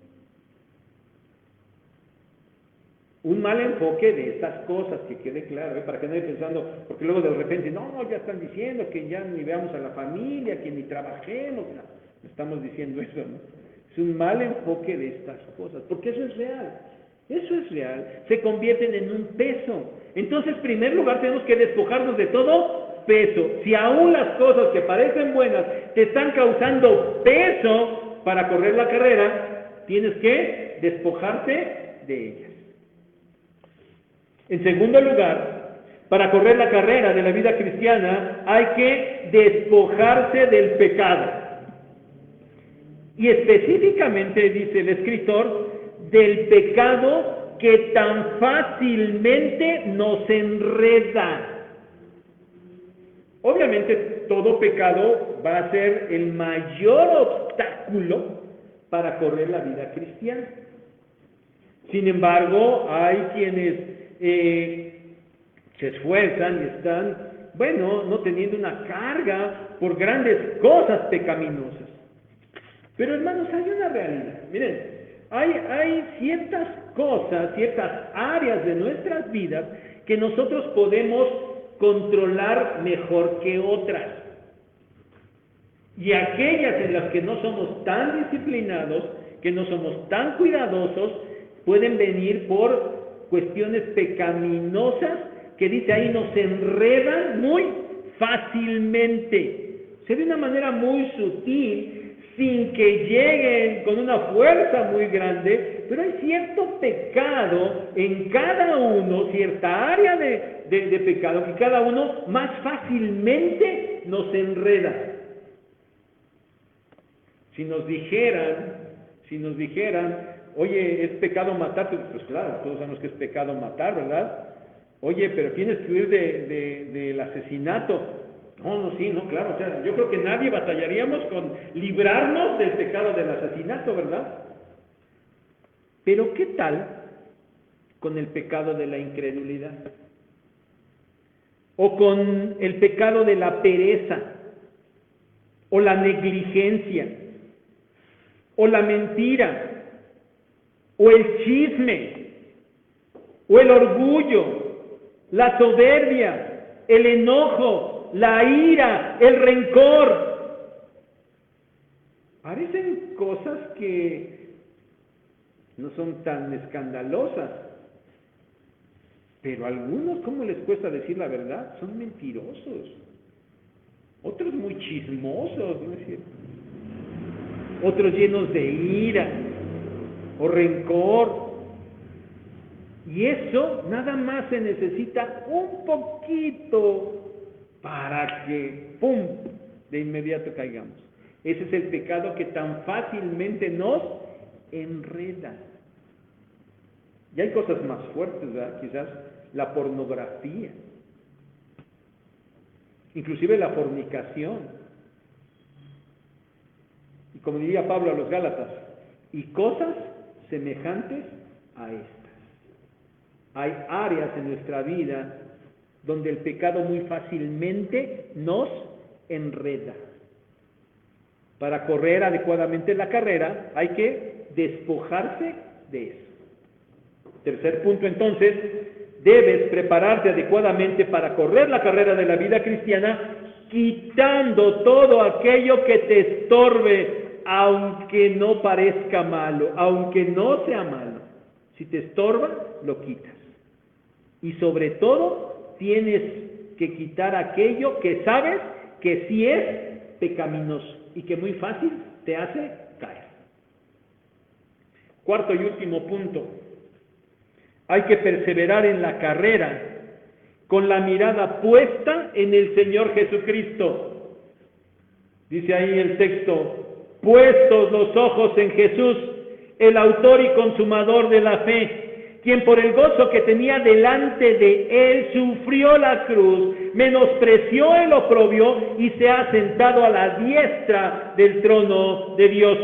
Un mal enfoque de estas cosas, que quede claro, para que no esté pensando, porque luego de repente, no, ya están diciendo que ya ni veamos a la familia, que ni trabajemos, no estamos diciendo eso, ¿no? Es un mal enfoque de estas cosas, porque eso es real, se convierten en un peso. Entonces, en primer lugar, tenemos que despojarnos de todo peso. Si aún las cosas que parecen buenas te están causando peso para correr la carrera, tienes que despojarte de ellas. En segundo lugar, para correr la carrera de la vida cristiana hay que despojarse del pecado. Y específicamente, dice el escritor, del pecado que tan fácilmente nos enreda. Obviamente, todo pecado va a ser el mayor obstáculo para correr la vida cristiana. Sin embargo, hay quienes se esfuerzan y están, no teniendo una carga por grandes cosas pecaminosas. Pero hermanos, hay una realidad. Miren, hay ciertas cosas, ciertas áreas de nuestras vidas que nosotros podemos controlar mejor que otras. Y aquellas en las que no somos tan disciplinados, que no somos tan cuidadosos, pueden venir por cuestiones pecaminosas que dice ahí nos enredan muy fácilmente. O sea, de una manera muy sutil, sin que lleguen con una fuerza muy grande, pero hay cierto pecado en cada uno, cierta área de pecado, que cada uno más fácilmente nos enreda. Si nos dijeran, oye, ¿es pecado matar? Pues claro, todos sabemos que es pecado matar, ¿verdad? Oye, pero tienes que huir del asesinato. No, claro, o sea, yo creo que nadie batallaríamos con librarnos del pecado del asesinato, ¿verdad? Pero ¿qué tal con el pecado de la incredulidad? O con el pecado de la pereza, o la negligencia, o la mentira, o el chisme, o el orgullo, la soberbia, el enojo, la ira, el rencor. Parecen cosas que no son tan escandalosas, pero a algunos, ¿cómo les cuesta decir la verdad? Son mentirosos. Otros muy chismosos, ¿no es cierto? Otros llenos de ira o rencor. Y eso nada más se necesita un poquito para que, ¡pum!, de inmediato caigamos. Ese es el pecado que tan fácilmente nos enreda. Y hay cosas más fuertes, ¿verdad? Quizás la pornografía, inclusive la fornicación. Y como diría Pablo a los Gálatas, y cosas semejantes a estas. Hay áreas en nuestra vida donde el pecado muy fácilmente nos enreda. Para correr adecuadamente la carrera hay que despojarse de eso. Tercer punto, entonces, debes prepararte adecuadamente para correr la carrera de la vida cristiana, quitando todo aquello que te estorbe, aunque no parezca malo, aunque no sea malo. Si te estorba, lo quitas. Y sobre todo, tienes que quitar aquello que sabes que sí es pecaminoso y que muy fácil te hace caer. Cuarto y último punto. Hay que perseverar en la carrera con la mirada puesta en el Señor Jesucristo. Dice ahí el texto, puestos los ojos en Jesús, el autor y consumador de la fe, quien por el gozo que tenía delante de él sufrió la cruz, menospreció el oprobio y se ha sentado a la diestra del trono de Dios.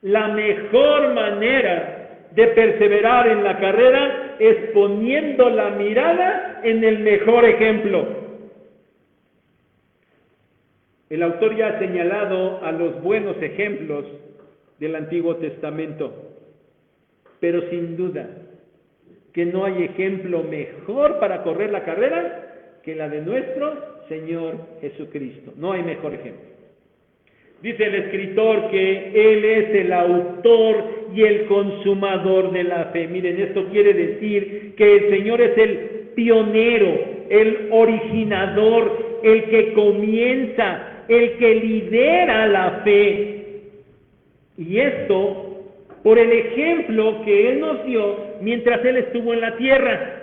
La mejor manera de perseverar en la carrera es poniendo la mirada en el mejor ejemplo. El autor ya ha señalado a los buenos ejemplos del Antiguo Testamento, pero sin duda que no hay ejemplo mejor para correr la carrera que la de nuestro Señor Jesucristo. No hay mejor ejemplo. Dice el escritor que Él es el autor y el consumador de la fe. Miren, esto quiere decir que el Señor es el pionero, el originador, el que comienza, el que lidera la fe. Y esto por el ejemplo que Él nos dio mientras Él estuvo en la tierra.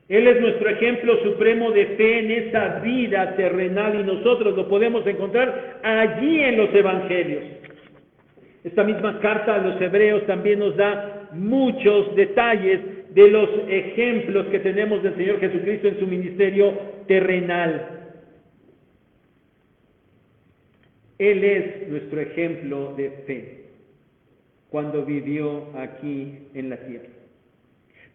Él es nuestro ejemplo supremo de fe en esa vida terrenal y nosotros lo podemos encontrar allí en los evangelios. Esta misma carta a los hebreos también nos da muchos detalles de los ejemplos que tenemos del Señor Jesucristo en su ministerio terrenal. Él es nuestro ejemplo de fe cuando vivió aquí en la tierra.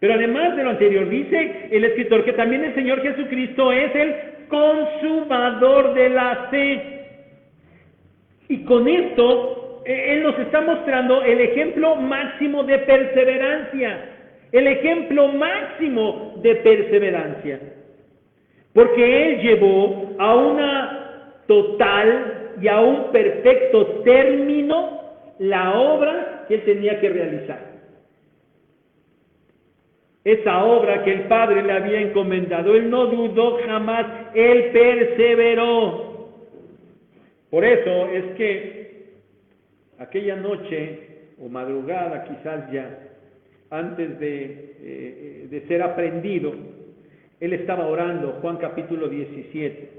Pero además de lo anterior, dice el escritor que también el Señor Jesucristo es el consumador de la fe. Y con esto, Él nos está mostrando el ejemplo máximo de perseverancia. el ejemplo máximo de perseverancia, porque Él llevó a una total y a un perfecto término la obra que Él tenía que realizar. Esa obra que el Padre le había encomendado, Él no dudó jamás, Él perseveró. Por eso es que aquella noche o madrugada quizás ya, antes de ser aprendido, Él estaba orando, Juan capítulo 17.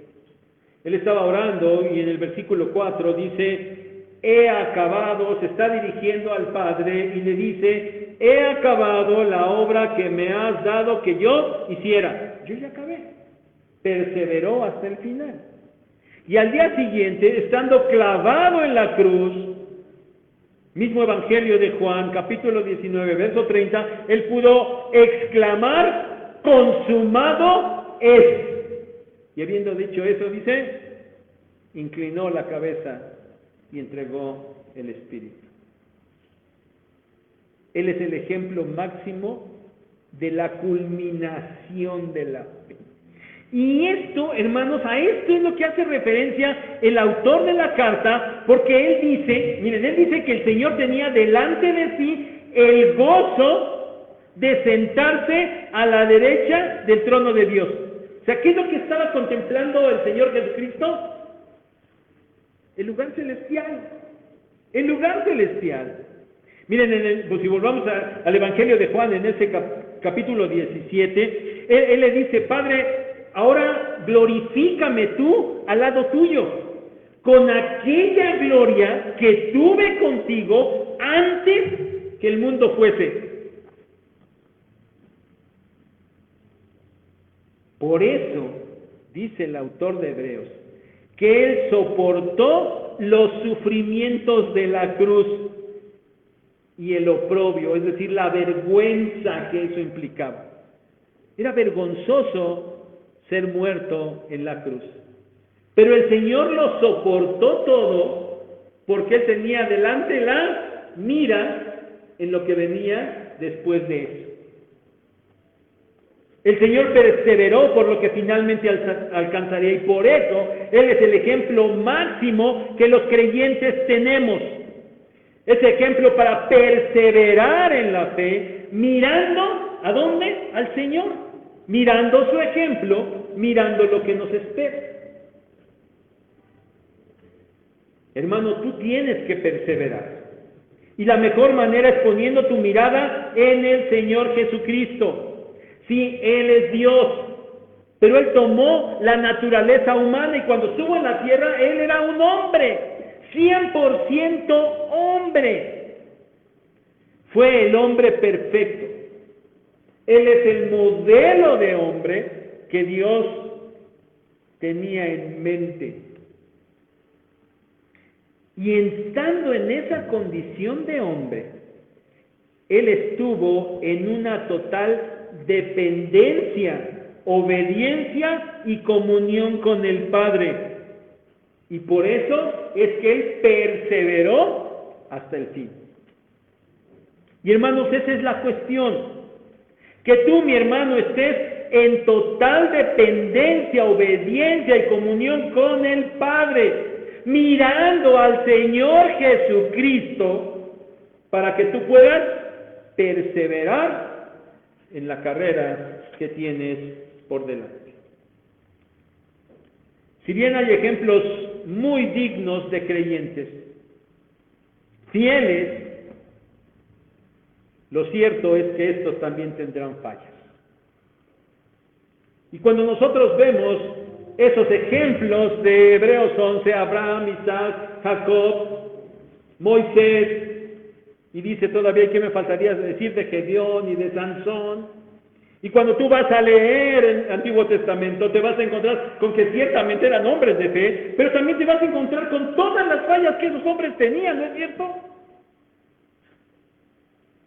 Él estaba orando y en el versículo 4 dice, he acabado, se está dirigiendo al Padre y le dice, he acabado la obra que me has dado que yo hiciera. Yo ya acabé. Perseveró hasta el final. Y al día siguiente, estando clavado en la cruz, mismo Evangelio de Juan, capítulo 19, verso 30, él pudo exclamar, consumado es. Y habiendo dicho eso, dice, inclinó la cabeza y entregó el Espíritu. Él es el ejemplo máximo de la culminación de la fe. Y esto, hermanos, a esto es lo que hace referencia el autor de la carta, porque él dice, miren, él dice que el Señor tenía delante de sí el gozo de sentarse a la derecha del trono de Dios. O sea, ¿qué es lo que estaba contemplando el Señor Jesucristo? El lugar celestial. El lugar celestial. Miren, pues si volvamos al Evangelio de Juan, en ese capítulo 17, él le dice, Padre, ahora glorifícame tú al lado tuyo, con aquella gloria que tuve contigo antes que el mundo fuese. Por eso, dice el autor de Hebreos, que Él soportó los sufrimientos de la cruz y el oprobio, es decir, la vergüenza que eso implicaba. Era vergonzoso ser muerto en la cruz. Pero el Señor lo soportó todo porque Él tenía delante la mira en lo que venía después de eso. El Señor perseveró por lo que finalmente alcanzaría y por eso Él es el ejemplo máximo que los creyentes tenemos. Ese ejemplo para perseverar en la fe, mirando, ¿a dónde? Al Señor. Mirando su ejemplo, mirando lo que nos espera. Hermano, tú tienes que perseverar. Y la mejor manera es poniendo tu mirada en el Señor Jesucristo. Sí, Él es Dios, pero Él tomó la naturaleza humana y cuando estuvo en la tierra, Él era un hombre, 100% hombre. Fue el hombre perfecto. Él es el modelo de hombre que Dios tenía en mente. Y estando en esa condición de hombre, Él estuvo en una total dependencia, obediencia y comunión con el Padre. Y por eso es que Él perseveró hasta el fin. Y hermanos, esa es la cuestión. Que tú, mi hermano, estés en total dependencia, obediencia y comunión con el Padre, mirando al Señor Jesucristo, para que tú puedas perseverar en la carrera que tienes por delante. Si bien hay ejemplos muy dignos de creyentes, fieles, lo cierto es que estos también tendrán fallas. Y cuando nosotros vemos esos ejemplos de Hebreos 11, Abraham, Isaac, Jacob, Moisés, y dice todavía, ¿qué me faltaría decir de Gedeón y de Sansón? Y cuando tú vas a leer el Antiguo Testamento, te vas a encontrar con que ciertamente eran hombres de fe, pero también te vas a encontrar con todas las fallas que esos hombres tenían, ¿no es cierto?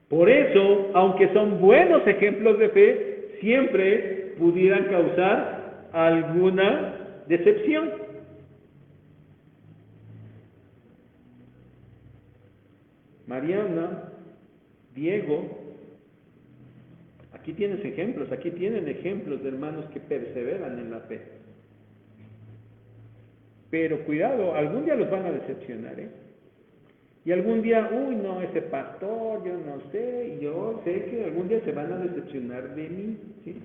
Por eso, aunque son buenos ejemplos de fe, siempre pudieran causar alguna decepción. Mariana, Diego, aquí tienes ejemplos, aquí tienen ejemplos de hermanos que perseveran en la fe. Pero cuidado, algún día los van a decepcionar, ¿eh? Y algún día, uy, no, ese pastor, yo no sé, y yo sé que algún día se van a decepcionar de mí, ¿sí?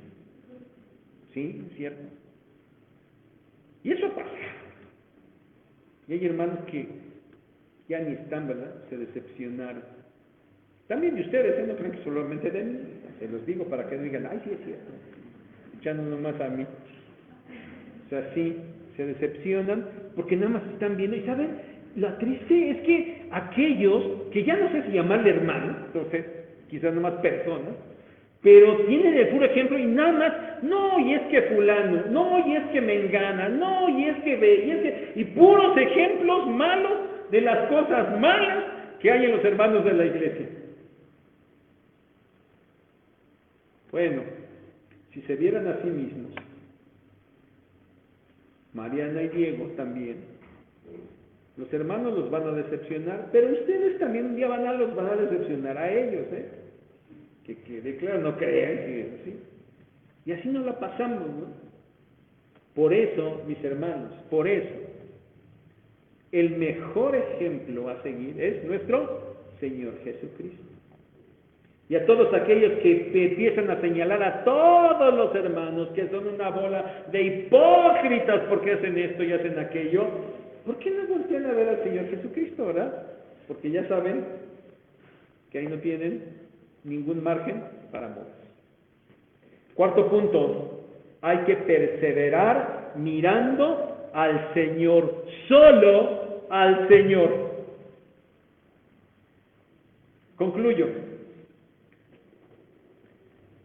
Sí, es cierto. Y eso pasa. Y hay hermanos que ya ni están, ¿verdad? Se decepcionaron. También de ustedes, ¿eh? No creen que solamente de mí. Se los digo para que no digan, ay, sí es cierto. Echando nomás a mí. O sea, sí, se decepcionan porque nada más están viendo. Y ¿saben? Lo triste es que aquellos, que ya no sé si llamarle hermanos, entonces, quizás nomás personas, pero tienen el puro ejemplo y nada más, no, y es que fulano, no, y es que mengana, no, y es que ve, y puros ejemplos malos de las cosas malas que hay en los hermanos de la iglesia. Bueno, si se vieran a sí mismos, Mariana y Diego también, los hermanos los van a decepcionar, pero ustedes también un día los van a decepcionar a ellos, ¿eh? Que quede claro, no crean que es así. Y así nos la pasamos, ¿no? Por eso, mis hermanos, por eso, el mejor ejemplo a seguir es nuestro Señor Jesucristo. Y a todos aquellos que empiezan a señalar a todos los hermanos que son una bola de hipócritas porque hacen esto y hacen aquello, ¿por qué no voltean a ver al Señor Jesucristo, verdad? Porque ya saben que ahí no tienen ningún margen para moverse. Cuarto punto, hay que perseverar mirando al Señor, solo al Señor. Concluyo.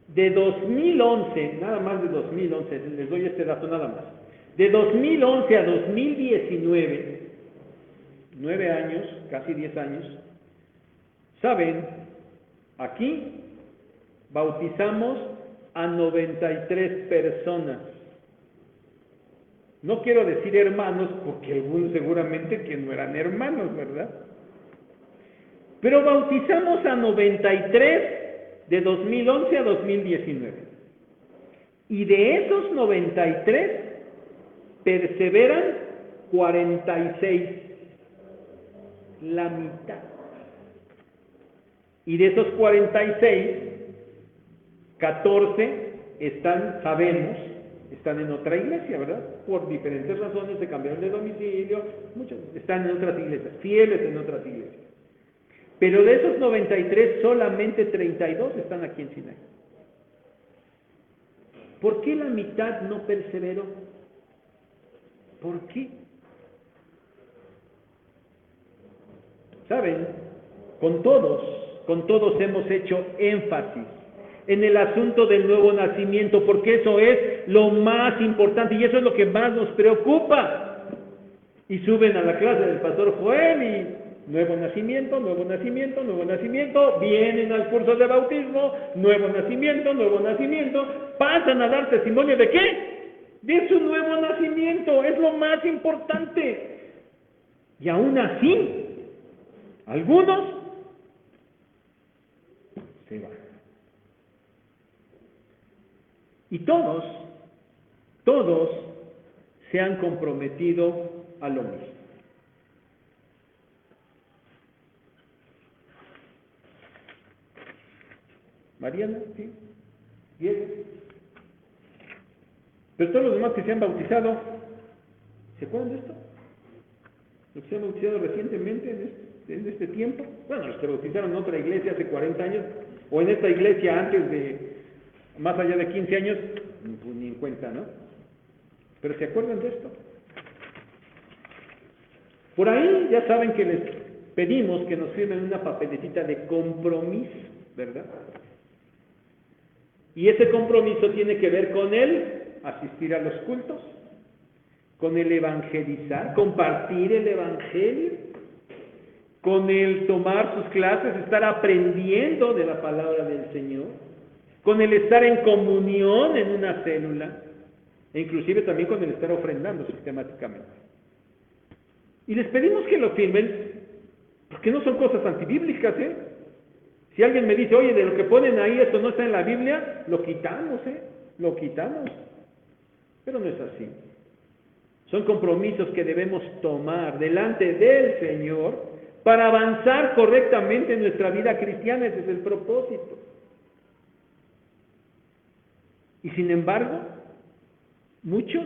De 2011, nada más de 2011, les doy este dato nada más. De 2011 a 2019, 9 años, casi 10 años, ¿saben? Aquí bautizamos a 93 personas. No quiero decir hermanos, porque algunos seguramente que no eran hermanos, ¿verdad? Pero bautizamos a 93 de 2011 a 2019. Y de esos 93, perseveran 46, la mitad. Y de esos 46, 14 sabemos, están en otra iglesia, ¿verdad? Por diferentes razones se cambiaron de domicilio, muchos están en otras iglesias, fieles en otras iglesias. Pero de esos 93, solamente 32 están aquí en Sinaí. ¿Por qué la mitad no perseveró? ¿Por qué? ¿Saben? Con todos hemos hecho énfasis en el asunto del nuevo nacimiento, porque eso es lo más importante y eso es lo que más nos preocupa. Y suben a la clase del pastor Joel y nuevo nacimiento, nuevo nacimiento, nuevo nacimiento, vienen al curso de bautismo, nuevo nacimiento, pasan a dar testimonio ¿de qué? De su nuevo nacimiento, es lo más importante. Y aún así, algunos se van. Y todos se han comprometido a lo mismo. Mariana, ¿sí? Diego. Pero todos los demás que se han bautizado, ¿se acuerdan de esto? Los que se han bautizado recientemente en este tiempo. Bueno, los que bautizaron en otra iglesia hace 40 años, o en esta iglesia antes de, más allá de 15 años, pues ni en cuenta, ¿no? Pero ¿se acuerdan de esto? Por ahí ya saben que les pedimos que nos firmen una papeletita de compromiso, ¿verdad? Y ese compromiso tiene que ver con el asistir a los cultos, con el evangelizar, compartir el evangelio, con el tomar sus clases, estar aprendiendo de la palabra del Señor, con el estar en comunión en una célula, e inclusive también con el estar ofrendando sistemáticamente. Y les pedimos que lo firmen, porque no son cosas antibíblicas, ¿eh? Si alguien me dice, oye, de lo que ponen ahí, esto no está en la Biblia, lo quitamos, lo quitamos. Pero no es así. Son compromisos que debemos tomar delante del Señor para avanzar correctamente en nuestra vida cristiana. Ese es el propósito. Y sin embargo, muchos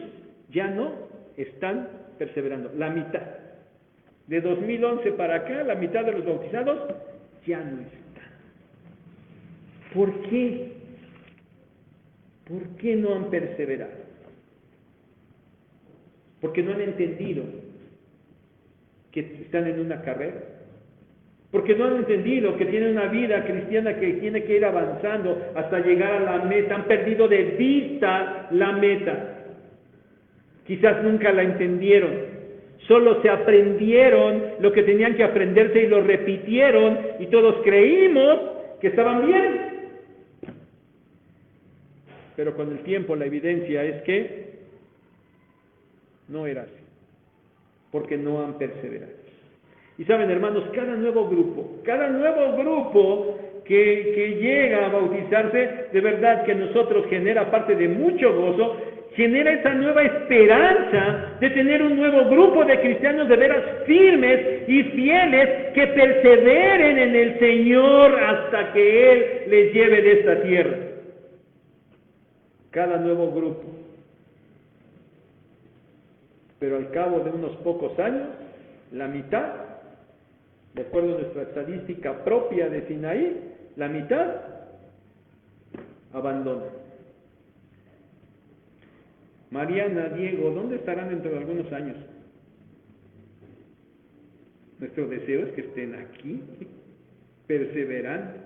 ya no están perseverando. La mitad. De 2011 para acá, la mitad de los bautizados ya no están. ¿Por qué? ¿Por qué no han perseverado? Porque no han entendido que están en una carrera. Porque no han entendido que tienen una vida cristiana que tiene que ir avanzando hasta llegar a la meta. Han perdido de vista la meta. Quizás nunca la entendieron. Solo se aprendieron lo que tenían que aprenderse y lo repitieron y todos creímos que estaban bien. Pero con el tiempo la evidencia es que no era así, porque no han perseverado. Y saben, hermanos, cada nuevo grupo que llega a bautizarse, de verdad que nosotros genera, aparte de mucho gozo, genera esa nueva esperanza de tener un nuevo grupo de cristianos de veras firmes y fieles que perseveren en el Señor hasta que Él les lleve de esta tierra. Cada nuevo grupo. Pero al cabo de unos pocos años, la mitad, de acuerdo a nuestra estadística propia de Sinaí, la mitad abandona. Mariana, Diego, ¿dónde estarán dentro de algunos años? Nuestro deseo es que estén aquí, perseverando.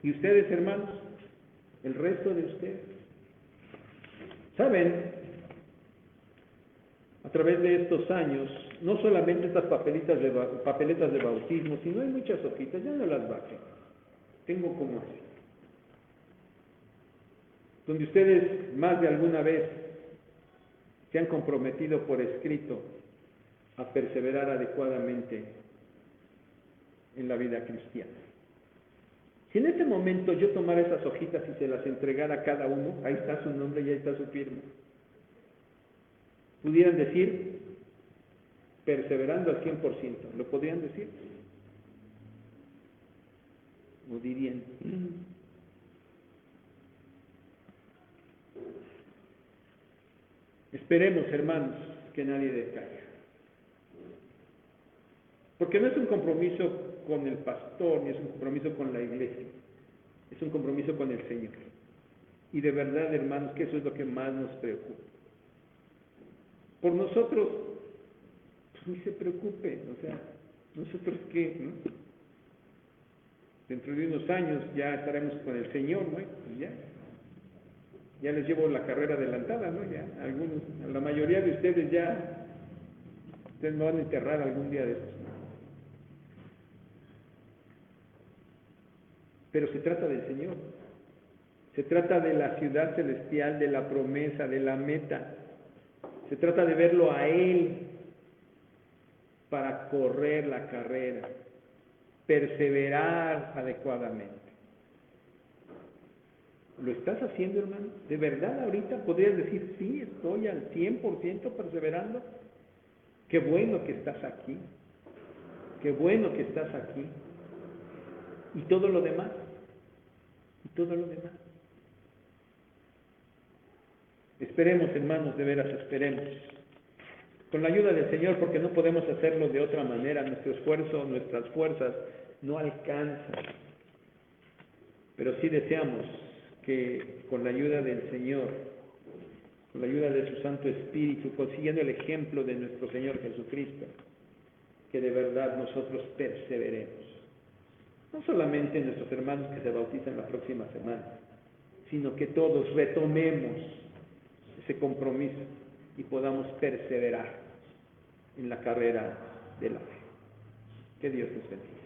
¿Y ustedes, hermanos? El resto de ustedes. ¿Saben? A través de estos años, no solamente estas papeletas de bautismo, sino hay muchas hojitas, ya no las bajé. Tengo como así. Donde ustedes más de alguna vez se han comprometido por escrito a perseverar adecuadamente en la vida cristiana. Si en este momento yo tomara esas hojitas y se las entregara a cada uno, ahí está su nombre y ahí está su firma. Pudieran decir, perseverando al 100%, ¿lo podrían decir? ¿O dirían? Esperemos, hermanos, que nadie decaiga. Porque no es un compromiso con el pastor, ni es un compromiso con la iglesia. Es un compromiso con el Señor. Y de verdad, hermanos, que eso es lo que más nos preocupa. Por nosotros, pues ni se preocupe, o sea, ¿nosotros qué? ¿No? Dentro de unos años ya estaremos con el Señor, ¿no? Pues ya les llevo la carrera adelantada, ¿no? Ya, algunos, la mayoría de ustedes ustedes me van a enterrar algún día de estos. Pero se trata del Señor, se trata de la ciudad celestial, de la promesa, de la meta, se trata de verlo a Él para correr la carrera, perseverar adecuadamente. ¿Lo estás haciendo, hermano? ¿De verdad ahorita podrías decir, sí, estoy al 100% perseverando? Qué bueno que estás aquí, qué bueno que estás aquí. Y todo lo demás, Esperemos, hermanos, de veras, esperemos. Con la ayuda del Señor, porque no podemos hacerlo de otra manera. Nuestro esfuerzo, nuestras fuerzas no alcanzan. Pero sí deseamos que con la ayuda del Señor, con la ayuda de su Santo Espíritu, consiguiendo el ejemplo de nuestro Señor Jesucristo, que de verdad nosotros perseveremos. No solamente nuestros hermanos que se bautizan la próxima semana, sino que todos retomemos ese compromiso y podamos perseverar en la carrera de la fe. Que Dios nos bendiga.